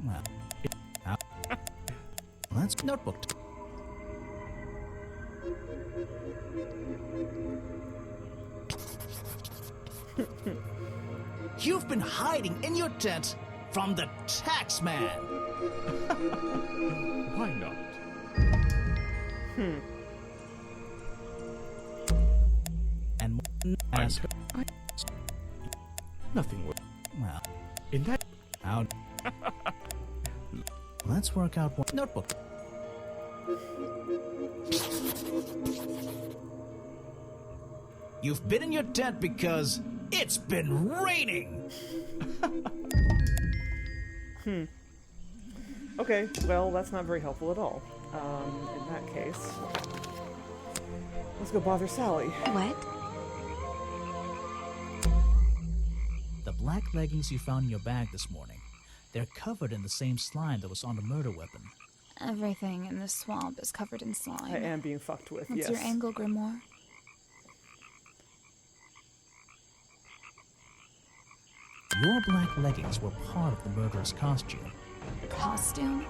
Well, let's notebook. You've been hiding in your tent from the tax man. Why not? And ask her. Nothing worth... Well, In that... how? Let's work out what notebook. You've been in your tent because it's been raining. Okay, well, that's not very helpful at all. In that case, let's go bother Sally. What? The black leggings you found in your bag this morning, they're covered in the same slime that was on the murder weapon. Everything in the swamp is covered in slime. I am being fucked with, What's yes. your angle, Grimoire? Your black leggings were part of the murderer's costume. Costume?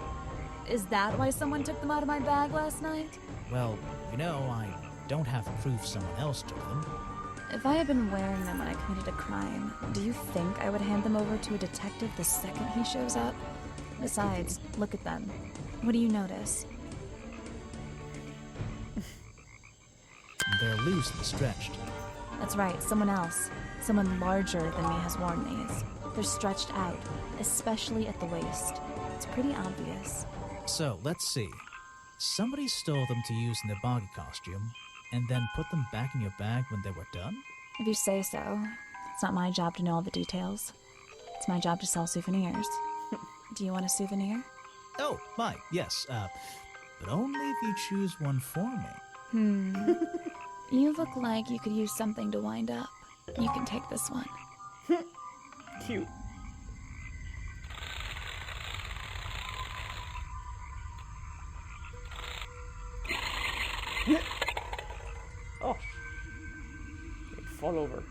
Is that why someone took them out of my bag last night? Well, you know, I don't have proof someone else took them. If I had been wearing them when I committed a crime, do you think I would hand them over to a detective the second he shows up? Besides, look at them. What do you notice? They're loose and stretched. That's right, someone else. Someone larger than me has worn these. They're stretched out, especially at the waist. It's pretty obvious. So, let's see. Somebody stole them to use in their boggy costume, and then put them back in your bag when they were done? If you say so. It's not my job to know all the details. It's my job to sell souvenirs. Do you want a souvenir? Oh, my, yes, but only if you choose one for me. You look like you could use something to wind up. You can take this one. Cute. Oh. It fall over.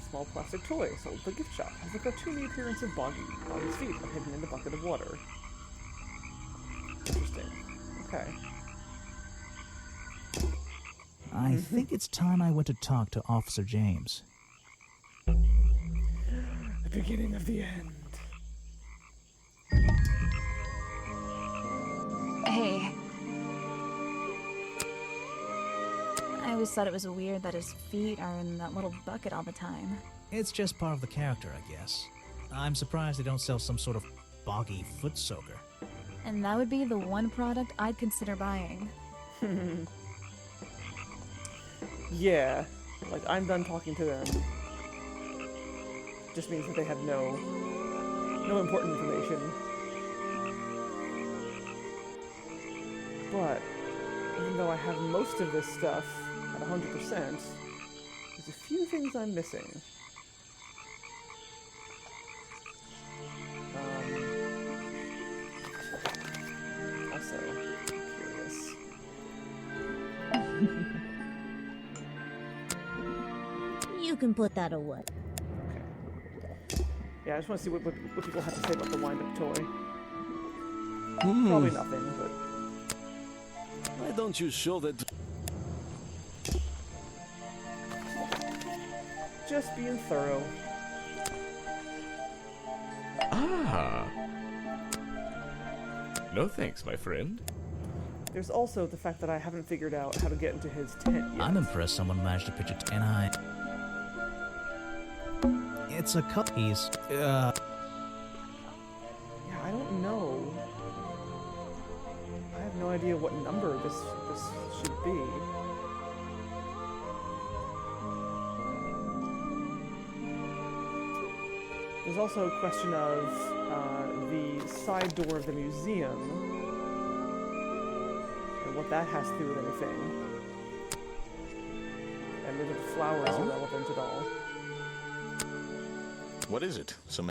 Small small plastic toy sold at the gift shop. Has the cartoony appearance of Boggy. Boggy's feet are hidden in the bucket of water. Interesting. Okay. I think it's time I went to talk to Officer James. The beginning of the end. Hey. I always thought it was weird that his feet are in that little bucket all the time. It's just part of the character, I guess. I'm surprised they don't sell some sort of boggy foot soaker. And that would be the one product I'd consider buying. Yeah, like, I'm done talking to them. Just means that they have no important information. But, even though I have most of this stuff at 100%, there's a few things I'm missing. Also, curious. You can put that away. Okay. Yeah, I just want to see what people have to say about the wind-up toy. Probably nothing, but... Why don't you show that? Just being thorough. Ah. No thanks, my friend. There's also the fact that I haven't figured out how to get into his tent yet. I'm impressed someone managed to pitch it, and I... It's a cup piece. Yeah, I don't know. I have no idea what number this should be. There's also a question of the side door of the museum and what that has to do with anything. And whether the flowers are relevant at all. What is it? Some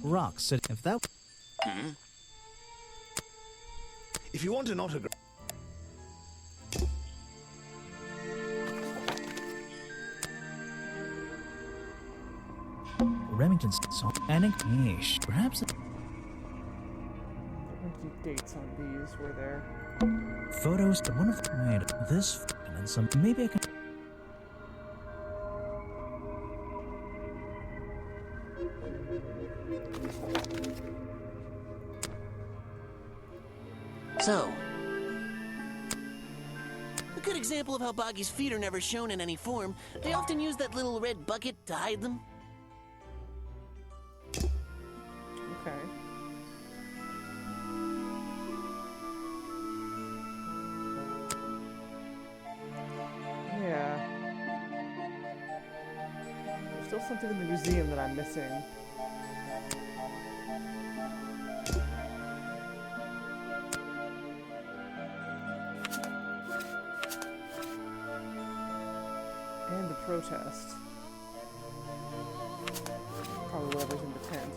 Rock said if that... If you want an autograph... Remington's song... Yeesh. Perhaps... There weren't any dates on these, were there? Photos to one of... Wait, this... And then some... Maybe I can... So, a good example of how Boggy's feet are never shown in any form. They often use that little red bucket to hide them. Okay. Yeah. There's still something in the museum that I'm missing. And the protest. Probably whatever's in the tent.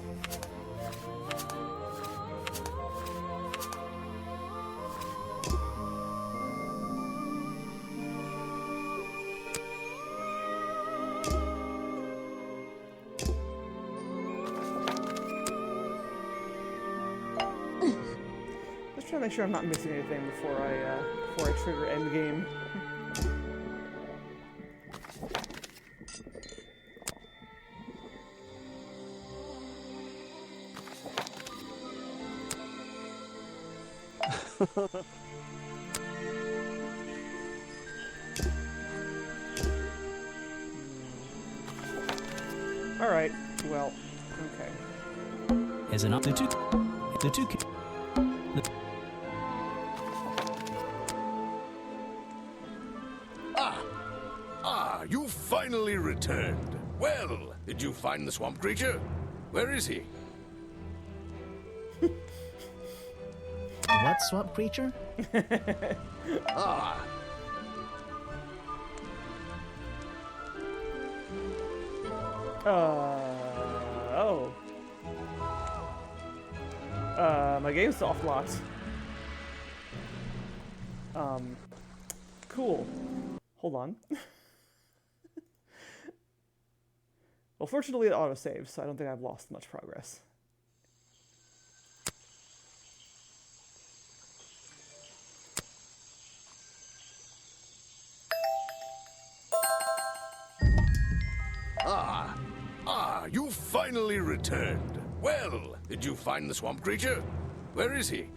Let's try to make sure I'm not missing anything before I trigger endgame. Alright, well, okay. Is it not the two... The two... You finally returned. Well, did you find the swamp creature? Where is he? What swamp creature? Ah. Oh. My game's soft locked. Cool. Hold on. Well, fortunately it autosaves, so I don't think I've lost much progress. You finally returned. Well, did you find the swamp creature? Where is he?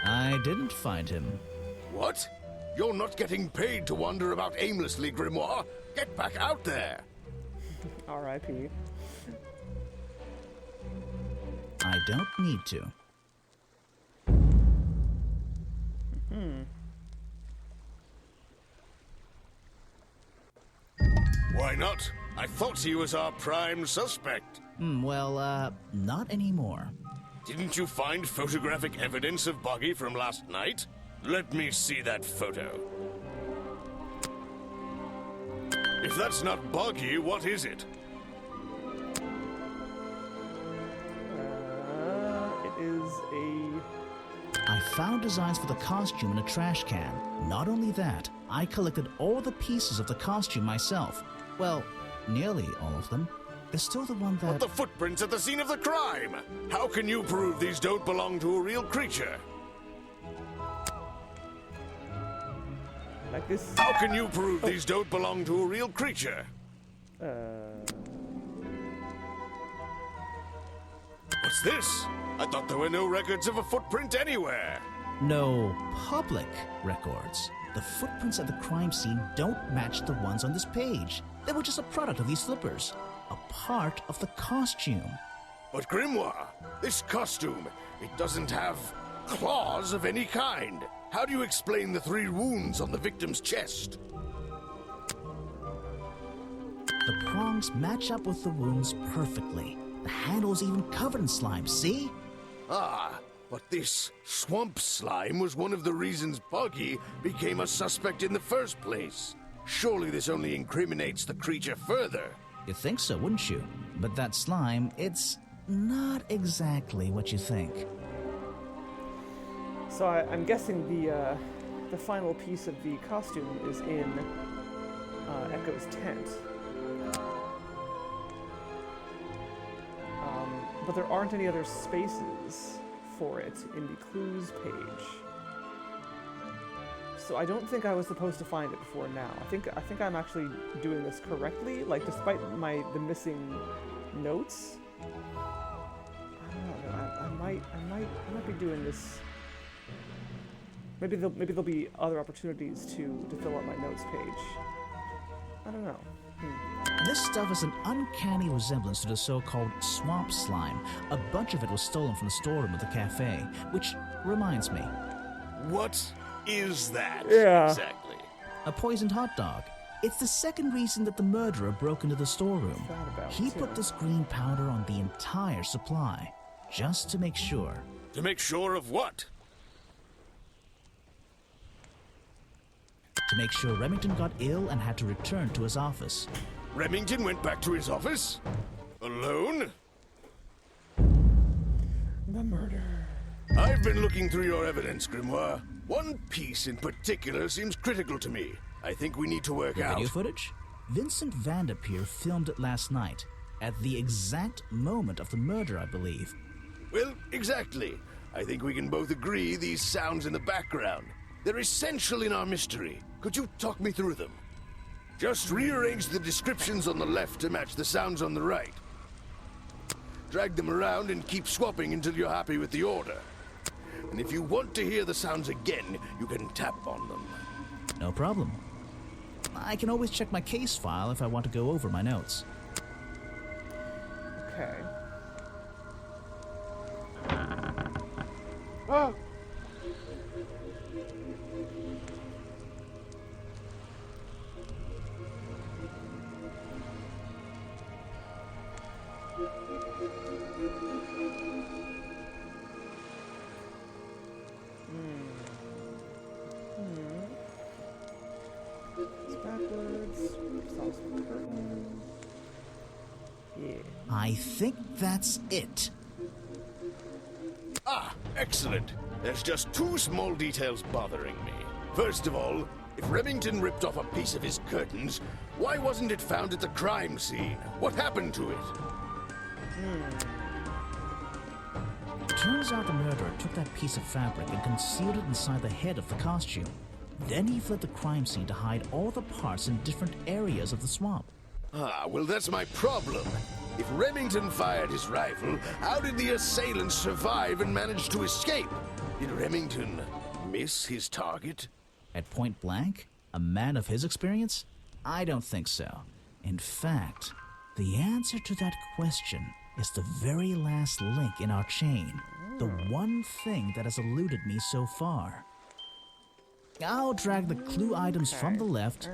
I didn't find him. What? You're not getting paid to wander about aimlessly, Grimoire. Get back out there. R.I.P. I don't need to. Why not? I thought he was our prime suspect. Not anymore. Didn't you find photographic evidence of Buggy from last night? Let me see that photo. If that's not Buggy, what is it? It is a... I found designs for the costume in a trash can. Not only that, I collected all the pieces of the costume myself. Well, nearly all of them. There's still the one that... But the footprints at the scene of the crime! How can you prove these don't belong to a real creature? Like this? How can you prove these don't belong to a real creature? What's this? I thought there were no records of a footprint anywhere. No public records. The footprints at the crime scene don't match the ones on this page. They were just a product of these slippers. A part of the costume. But Grimoire, this costume, it doesn't have claws of any kind. How do you explain the 3 wounds on the victim's chest? The prongs match up with the wounds perfectly. The handle's even covered in slime, see? Ah, but this swamp slime was one of the reasons Buggy became a suspect in the first place. Surely this only incriminates the creature further. You'd think so, wouldn't you? But that slime, it's not exactly what you think. So I'm guessing the final piece of the costume is in Echo's tent. But there aren't any other spaces for it in the clues page. So I don't think I was supposed to find it before now. I think I'm actually doing this correctly. Like, despite the missing notes, I don't know. I might be doing this. Maybe there'll be other opportunities to fill out my notes page. I don't know. This stuff is an uncanny resemblance to the so-called swamp slime. A bunch of it was stolen from the storeroom of the cafe, which reminds me. What is that exactly? A poisoned hot dog. It's the second reason that the murderer broke into the storeroom. He put this green powder on the entire supply, just to make sure. To make sure of what? To make sure Remington got ill and had to return to his office. Remington went back to his office? Alone? The murder. I've been looking through your evidence, Grimoire. One piece in particular seems critical to me. I think we need to work out. Video footage? Vincent Vanderpeer filmed it last night, at the exact moment of the murder, I believe. Well, exactly. I think we can both agree these sounds in the background. They're essential in our mystery. Could you talk me through them? Just rearrange the descriptions on the left to match the sounds on the right. Drag them around and keep swapping until you're happy with the order. And if you want to hear the sounds again, you can tap on them. No problem. I can always check my case file if I want to go over my notes. Okay. Ah! I think that's it. Ah, excellent. There's just 2 small details bothering me. First of all, If Remington ripped off a piece of his curtains, why wasn't it found at the crime scene? What happened to it? Turns out the murderer took that piece of fabric and concealed it inside the head of the costume. Then he fled the crime scene to hide all the parts in different areas of the swamp. Ah, well, that's my problem. If Remington fired his rifle, how did the assailant survive and manage to escape? Did Remington miss his target? At point blank? A man of his experience? I don't think so. In fact, the answer to that question is the very last link in our chain. The one thing that has eluded me so far. I'll drag the clue items from the left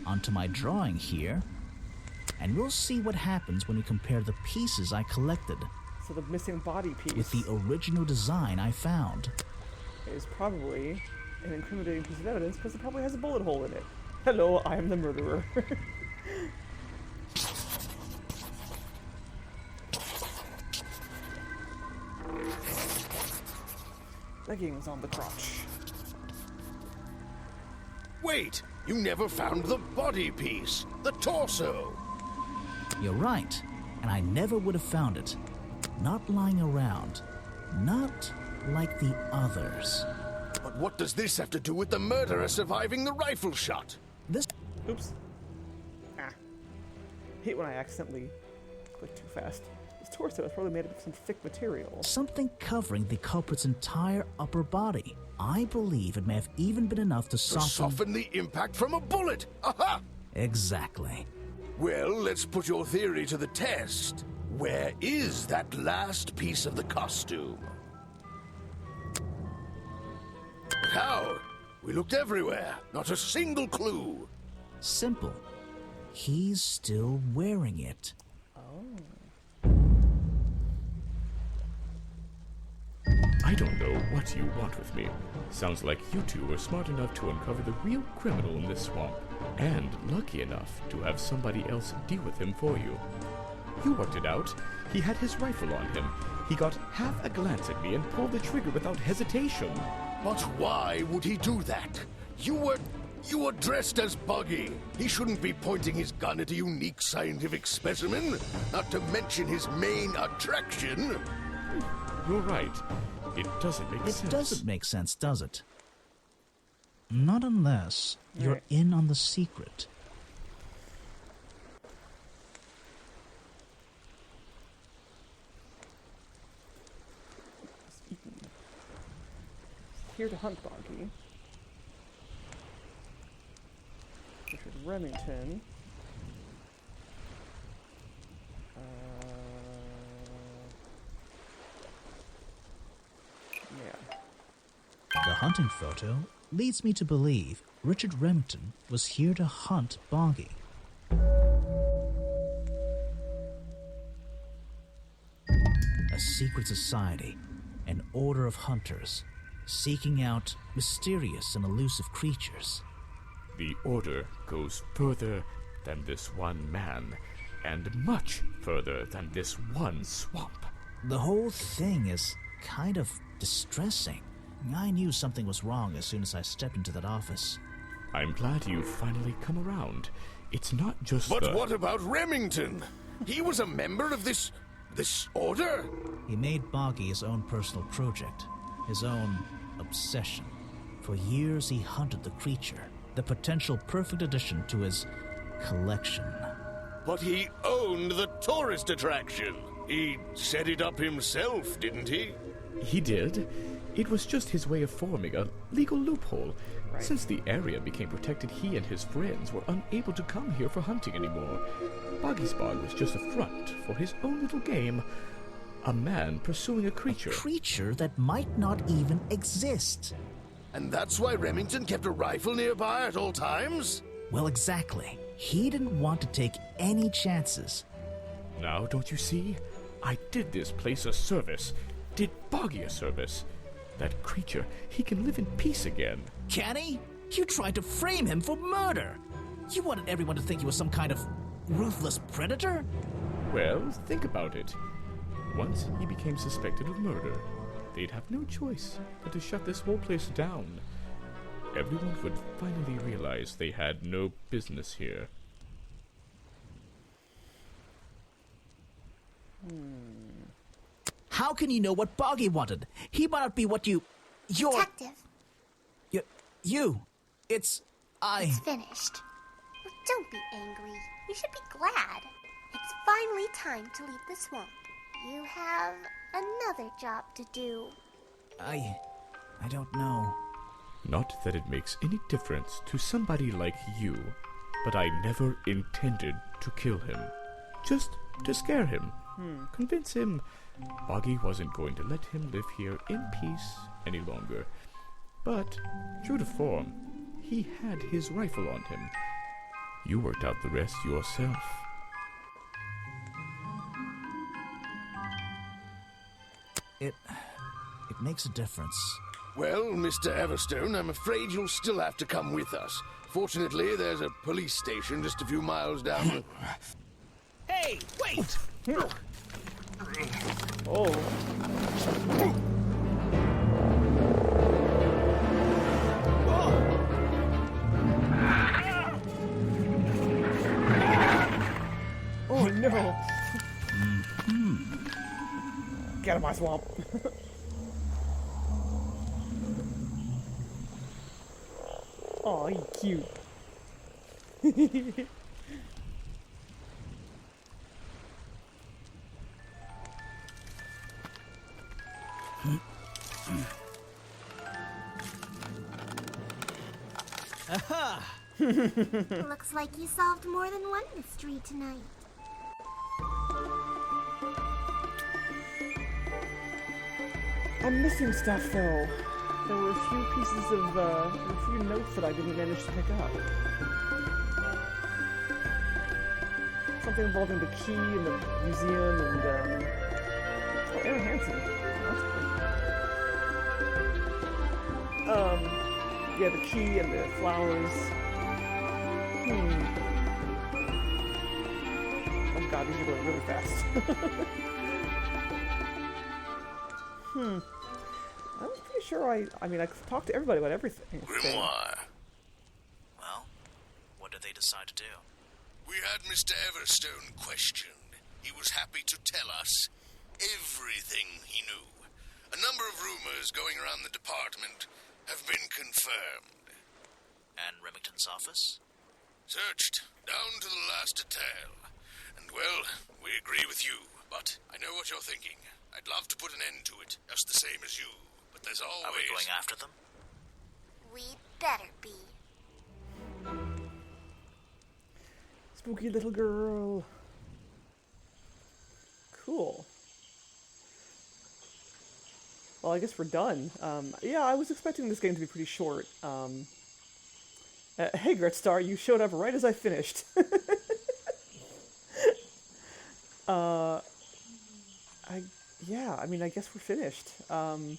onto my drawing here, and we'll see what happens when we compare the pieces I collected So the missing body piece with the original design I found. is probably an incriminating piece of evidence because it probably has a bullet hole in it. Hello, I am the murderer. Leggings on the crotch. Wait! You never found the body piece! The torso! You're right, and I never would have found it. Not lying around. Not like the others. But what does this have to do with the murderer surviving the rifle shot? This... Oops. Ah. Hate when I accidentally click too fast. His torso is probably made up of some thick material. Something covering the culprit's entire upper body. I believe it may have even been enough to soften the impact from a bullet! Aha! Exactly. Well, let's put your theory to the test. Where is that last piece of the costume? How? We looked everywhere. Not a single clue. Simple. He's still wearing it. I don't know what you want with me. Sounds like you two were smart enough to uncover the real criminal in this swamp, and lucky enough to have somebody else deal with him for you. You worked it out. He had his rifle on him. He got half a glance at me and pulled the trigger without hesitation. But why would he do that? You were dressed as Buggy. He shouldn't be pointing his gun at a unique scientific specimen, not to mention his main attraction. You're right. It doesn't make sense. It doesn't make sense, does it? Not unless you're in on the secret. Here to hunt Boggy. Richard Remington. Yeah. The hunting photo leads me to believe Richard Remington was here to hunt Boggy. A secret society, an order of hunters, seeking out mysterious and elusive creatures. The order goes further than this one man, and much further than this one swamp. The whole thing is kind of distressing. I knew something was wrong as soon as I stepped into that office. I'm glad you've finally come around. It's not just But what about Remington? He was a member of this order? He made Boggy his own personal project, his own obsession. For years he hunted the creature, the potential perfect addition to his collection. But he owned the tourist attraction. He set it up himself, didn't he? He did. It was just his way of forming a legal loophole. Right. Since the area became protected, he and his friends were unable to come here for hunting anymore. Boggy's Bog was just a front for his own little game. A man pursuing a creature. A creature that might not even exist. And that's why Remington kept a rifle nearby at all times? Well, exactly. He didn't want to take any chances. Now, don't you see? I did this place a service. Did Boggy a service. That creature, he can live in peace again. Can he? You tried to frame him for murder. You wanted everyone to think he was some kind of ruthless predator? Well, think about it. Once he became suspected of murder, they'd have no choice but to shut this whole place down. everyone would finally realize they had no business here. How can you know what Boggy wanted? He might not be what you're... Detective, You. it's finished. Oh, don't be angry. You should be glad. It's finally time to leave the swamp. You have another job to do. I don't know. Not that it makes any difference to somebody like you, but I never intended to kill him. Just to scare him. Convince him Boggy wasn't going to let him live here in peace any longer. But, true to form, he had his rifle on him. You worked out the rest yourself. It makes a difference. Well, Mr. Everstone, I'm afraid you'll still have to come with us. Fortunately, there's a police station just a few miles down. Hey, wait! Oh. Oh no! Get out of my swamp. Oh, he's cute. Aha! Looks like you solved more than one mystery tonight. I'm missing stuff though. There were a few pieces of, a few notes that I didn't manage to pick up. Something involving the key and the museum and, oh, Aaron Hansen. That's cool. Yeah, the key and the flowers. Oh god, these are going really fast. I was pretty sure I mean, I talked to everybody about everything. Grimoire. Well, what did they decide to do? We had Mr. Everstone questioned. He was happy to tell us everything he knew. A number of rumors going around the department have been confirmed. And Remington's office? Searched down to the last detail. And, well, we agree with you, but I know what you're thinking. I'd love to put an end to it, just the same as you. But there's always... Are we going after them? We better be. Spooky little girl. Cool. Well, I guess we're done. Yeah, I was expecting this game to be pretty short. Hey, Gritstar, you showed up right as I finished. Yeah, I mean, I guess we're finished. The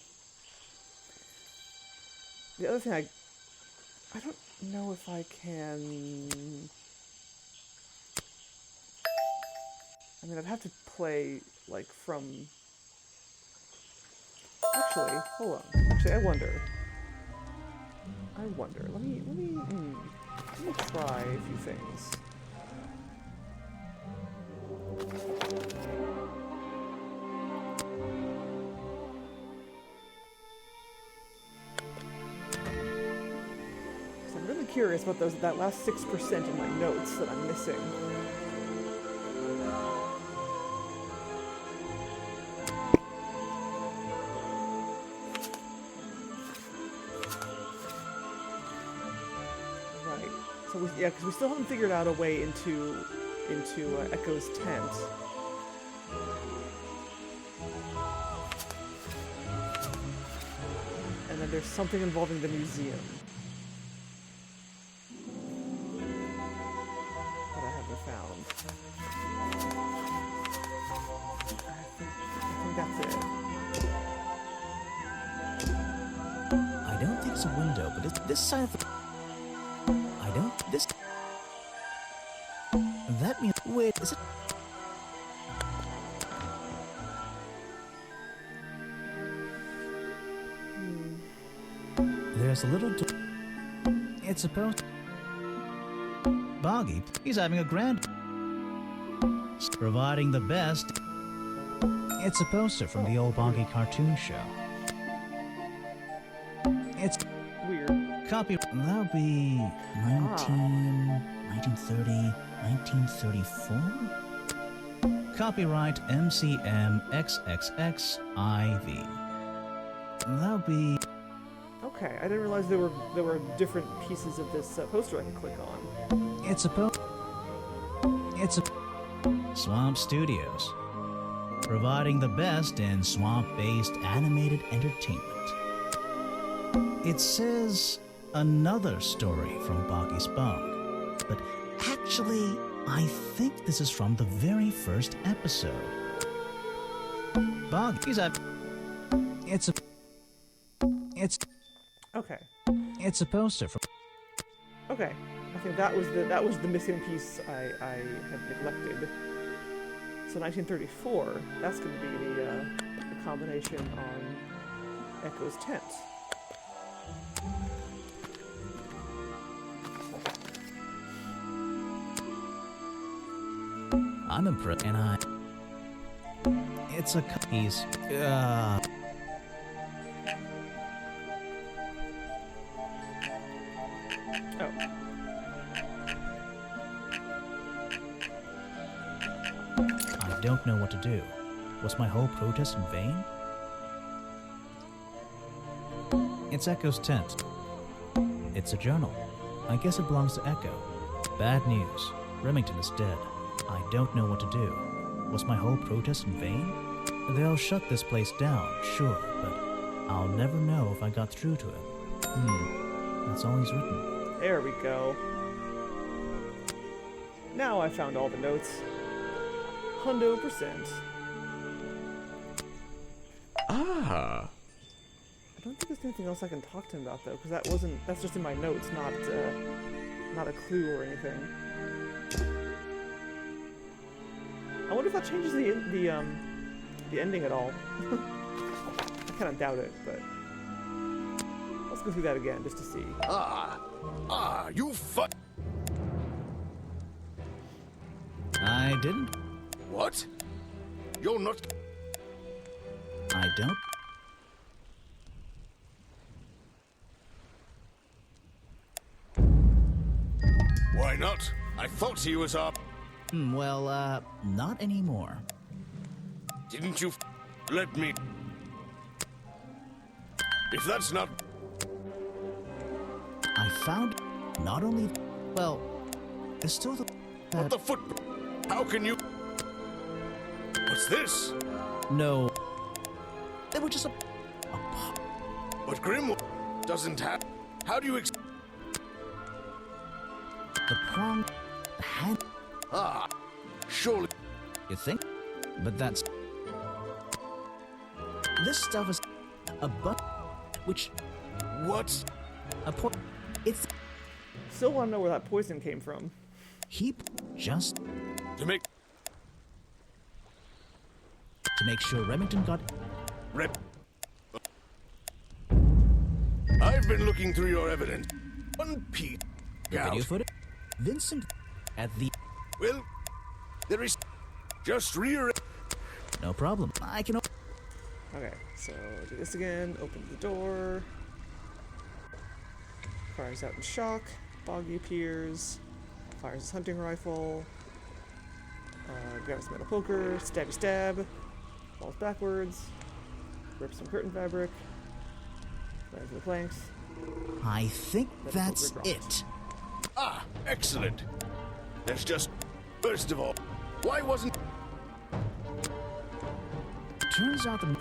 other thing, I don't know if I can... I mean, I'd have to play, like, from... Actually, hold on. Actually, I wonder. Let me try a few things. So I'm really curious about that last 6% in my notes that I'm missing. Yeah, because we still haven't figured out a way into Echo's tent. And then there's something involving the museum that I haven't found. I think that's it. I don't think it's a window, but it's this side of the... That means... Wait, is it... There's a little door... It's supposed... Boggy, he's having a grand... Providing the best... It's a poster from the old Boggy cartoon show. It's... Weird. Copy... That'll be... 1930... 1934? Copyright MCM XXXIV. That'll be... Okay, I didn't realize there were different pieces of this poster I could click on. It's a Swamp Studios, providing the best in swamp-based animated entertainment. It says another story from Boggy's Bog, but actually, I think this is from the very first episode. Boggy's Okay. It's a poster from... Okay. I think that was the missing piece I had neglected. So 1934, that's going to be the combination on Echo's tent. I'm impressed, and it's a piece. I don't know what to do. Was my whole protest in vain? It's Echo's tent. It's a journal. I guess it belongs to Echo. Bad news. Remington is dead. I don't know what to do. Was my whole protest in vain? They'll shut this place down, sure, but I'll never know if I got through to him. That's all he's written. There we go. Now I found all the notes. 100%. Ah. I don't think there's anything else I can talk to him about though, because that's just in my notes, not a clue or anything. I wonder if that changes the ending at all. I kind of doubt it, but let's go through that again just to see. You fuck. I didn't. What? You're not. I don't. Why not? I thought he was up. Well, not anymore. Didn't you let me? If that's not. I found not only. Well, there's still the. What the foot? How can you? What's this? No. They were just a But Grimoire doesn't have. How do you the prong, the hand. Surely. You think? But that's. This stuff is a which. What? A It's. Still want to know where that poison came from. He just To make. to make sure Remington got. I've been looking through your evidence. One piece. Video footage. Vincent at the. Well, there is. Just No problem. I can. Okay, so do this again. Open the door. Fire's out in shock. Boggy appears. Fires his hunting rifle. Grabs his metal poker. Stabby stab. Falls backwards. Rips some curtain fabric. Lands in the planks. I think that's That's it. Excellent. There's just. First of all, why wasn't. Turns out the.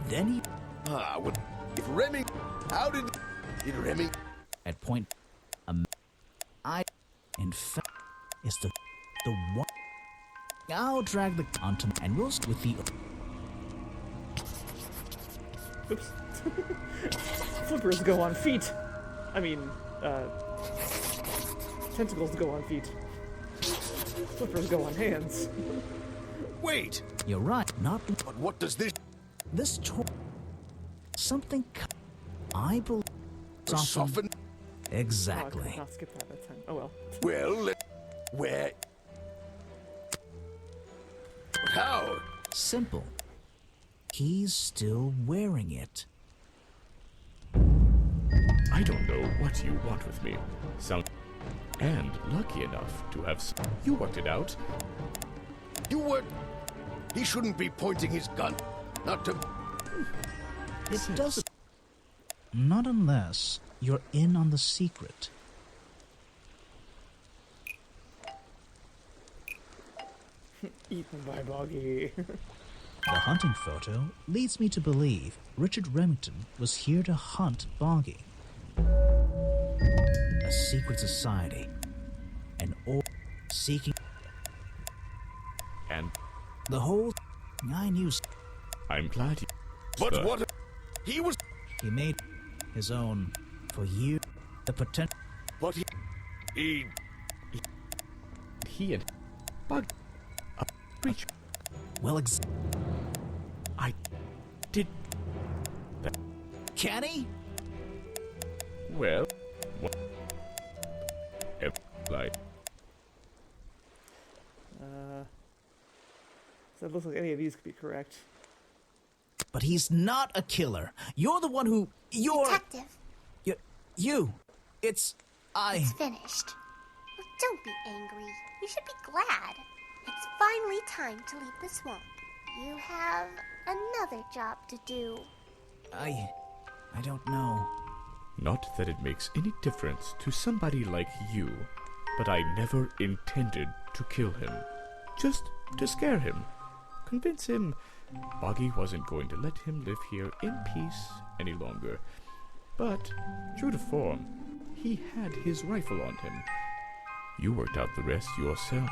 Then he. Well, if Reming. How did Reming. At point. In fact, is the one. I'll drag the onto and we'll with the. Oops. Flippers go on feet. I mean, tentacles go on feet. Flippers go on hands. Wait! You're right, not. But what does this. This something. I believe. Soften? Oh, I Exactly. could not skip that time. Oh well. Well, where? But how? Simple. He's still wearing it. I don't know what you want with me. And lucky enough to have you worked it out. You were. He shouldn't be pointing his gun. Not to. It doesn't. Not unless you're in on the secret. Eaten by Boggy. The hunting photo leads me to believe Richard Remington was here to hunt Boggy. A secret society. An order seeking. And The whole I knew. I'm glad you. But what? He was. He made his own for years. The potential. But he. He and Bug. A creature. Well, I did. can he? Well. What? Like. So it looks like any of these could be correct. But he's not a killer. You're the one who. Detective, You. It's. it's finished. Well, don't be angry. You should be glad. It's finally time to leave the swamp. You have another job to do. I don't know. Not that it makes any difference to somebody like you, but I never intended to kill him. Just to scare him. Convince him Boggy wasn't going to let him live here in peace any longer. But, true to form, he had his rifle on him. You worked out the rest yourself.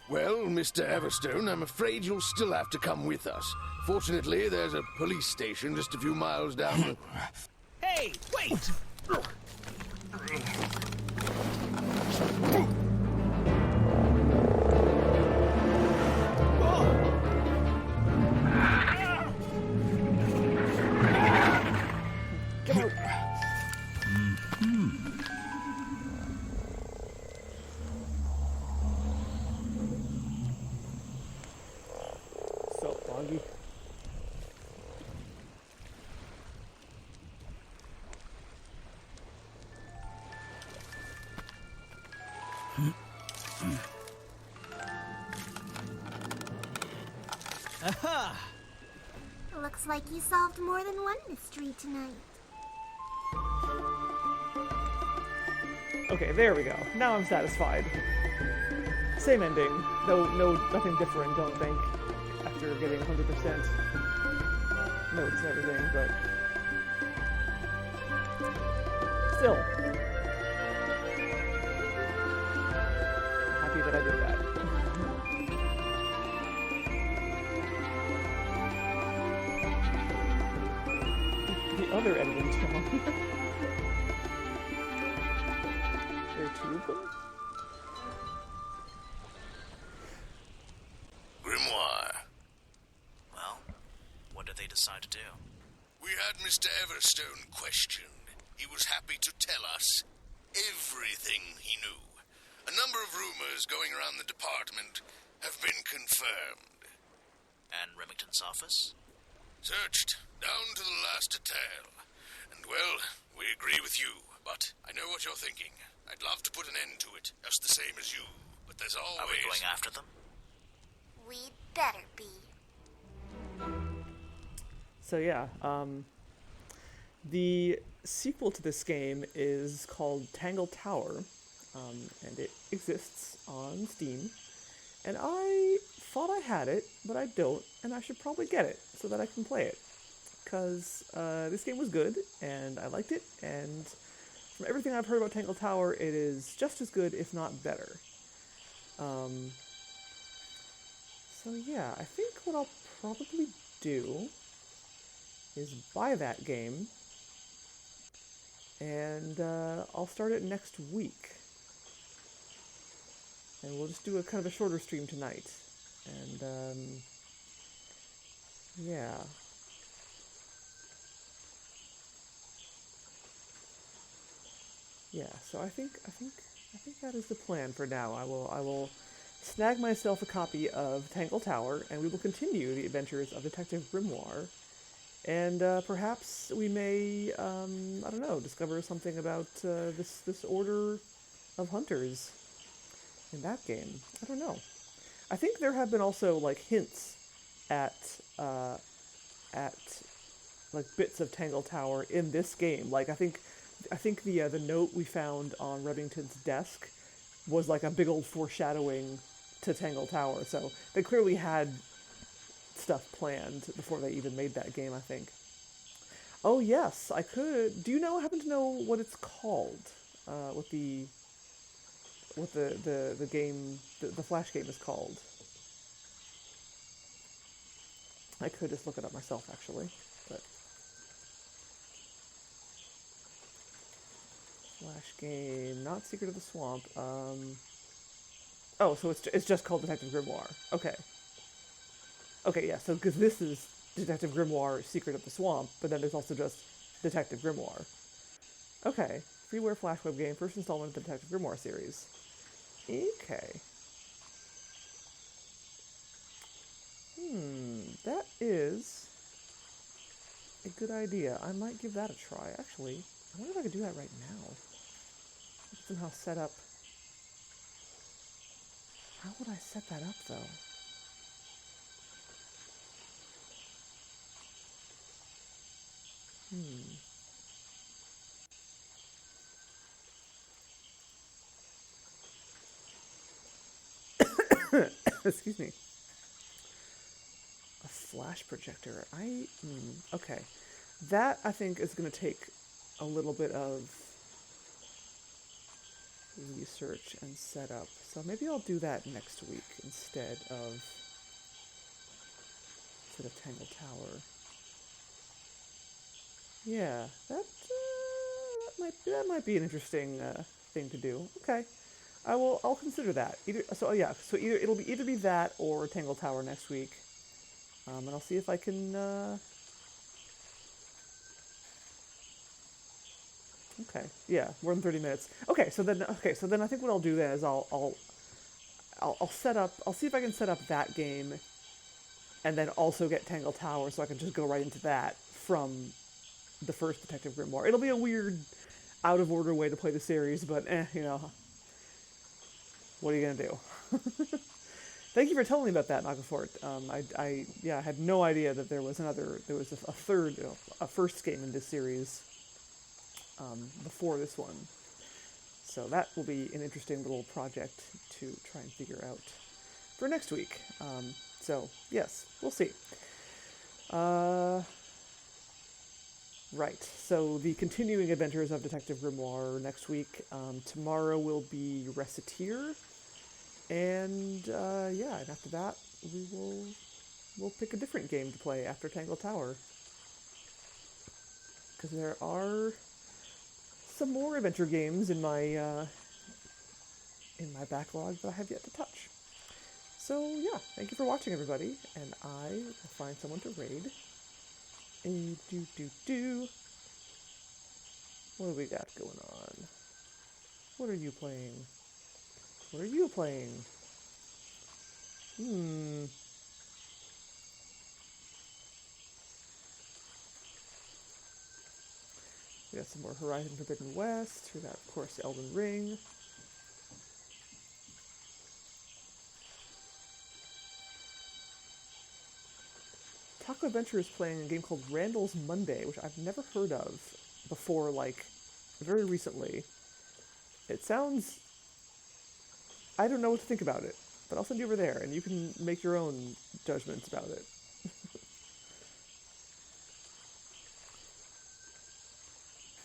Well, Mr. Everstone, I'm afraid you'll still have to come with us. Fortunately, there's a police station just a few miles down the... Hey, wait! Get out! So Boggy. Looks like you solved more than one mystery tonight. Okay, there we go. Now I'm satisfied. Same ending. Nothing different, don't think. After getting 100% notes and everything, but... Still. Happy that I did that. The other editing channel. There are two of them? Grimoire. Well, what did they decide to do? We had Mr. Everstone questioned. He was happy to tell us everything he knew. A number of rumors going around the department have been confirmed. And Remington's office? Searched down to the last detail. And, well, we agree with you, but I know what you're thinking. I'd love to put an end to it, just the same as you. But there's always... Are we going after them? We'd better be. So yeah, the sequel to this game is called Tangle Tower, and it exists on Steam. And I thought I had it, but I don't, and I should probably get it so that I can play it. Because this game was good, and I liked it, and from everything I've heard about Tangle Tower, it is just as good, if not better. So yeah, I think what I'll probably do is buy that game, and I'll start it next week. And we'll just do a kind of a shorter stream tonight. And yeah. Yeah, so I think that is the plan for now. I will snag myself a copy of Tangle Tower, and we will continue the adventures of Detective Grimoire. And perhaps we may, I don't know, discover something about this order of hunters in that game. I don't know. I think there have been also like hints at like bits of Tangle Tower in this game. Like I think the note we found on Remington's desk was like a big old foreshadowing to Tangle Tower. So they clearly had stuff planned before they even made that game, I think. Oh yes, I could. Do you happen to know what it's called? What the game, the Flash game is called? I could just look it up myself, actually, but Flash game, not Secret of the Swamp. Oh, so it's just called Detective Grimoire. Okay. Okay, yeah. So because this is Detective Grimoire: Secret of the Swamp, but then there's also just Detective Grimoire. Okay, freeware Flash web game, first installment of the Detective Grimoire series. Okay. That is a good idea. I might give that a try. Actually, I wonder if I could do that right now. Somehow set up. How would I set that up, though? Excuse me. A flash projector. Okay. That, I think, is going to take a little bit of research and setup. So maybe I'll do that next week instead of Tangle Tower. Yeah, that might be an interesting thing to do. Okay, I'll consider that. So it'll either be that or Tangle Tower next week, and I'll see if I can. Okay, yeah, more than 30 minutes. Okay, so then I think what I'll do then is I'll set up. I'll see if I can set up that game, and then also get Tangle Tower, so I can just go right into that from the first Detective Grimoire. It'll be a weird, out of order way to play the series, but what are you gonna do? Thank you for telling me about that, Nagafort. I had no idea that there was a first game in this series before this one. So that will be an interesting little project to try and figure out for next week. So yes, we'll see. Right, so the continuing adventures of Detective Grimoire next week. Tomorrow will be Reciteer, and and after that we'll pick a different game to play after Tangle Tower, because there are some more adventure games in my backlog that I have yet to touch. So yeah, thank you for watching, everybody, and I will find someone to raid. What do we got going on? What are you playing? What are you playing? We got some more Horizon Forbidden West. We got, of course, Elden Ring. Taco Adventure is playing a game called Randall's Monday, which I've never heard of before, like, very recently. It sounds... I don't know what to think about it, but I'll send you over there, and you can make your own judgments about it.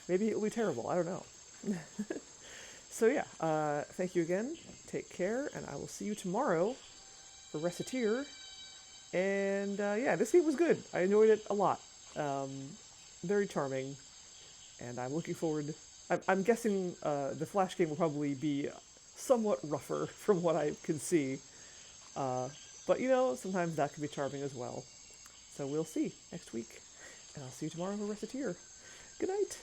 Maybe it will be terrible, I don't know. So yeah, thank you again, take care, and I will see you tomorrow for Reciteer. And yeah, this game was good. I enjoyed it a lot. Very charming, and I'm looking forward. I'm guessing the Flash game will probably be somewhat rougher from what I can see. But sometimes that can be charming as well. So we'll see next week, and I'll see you tomorrow for Reciteer. Good night.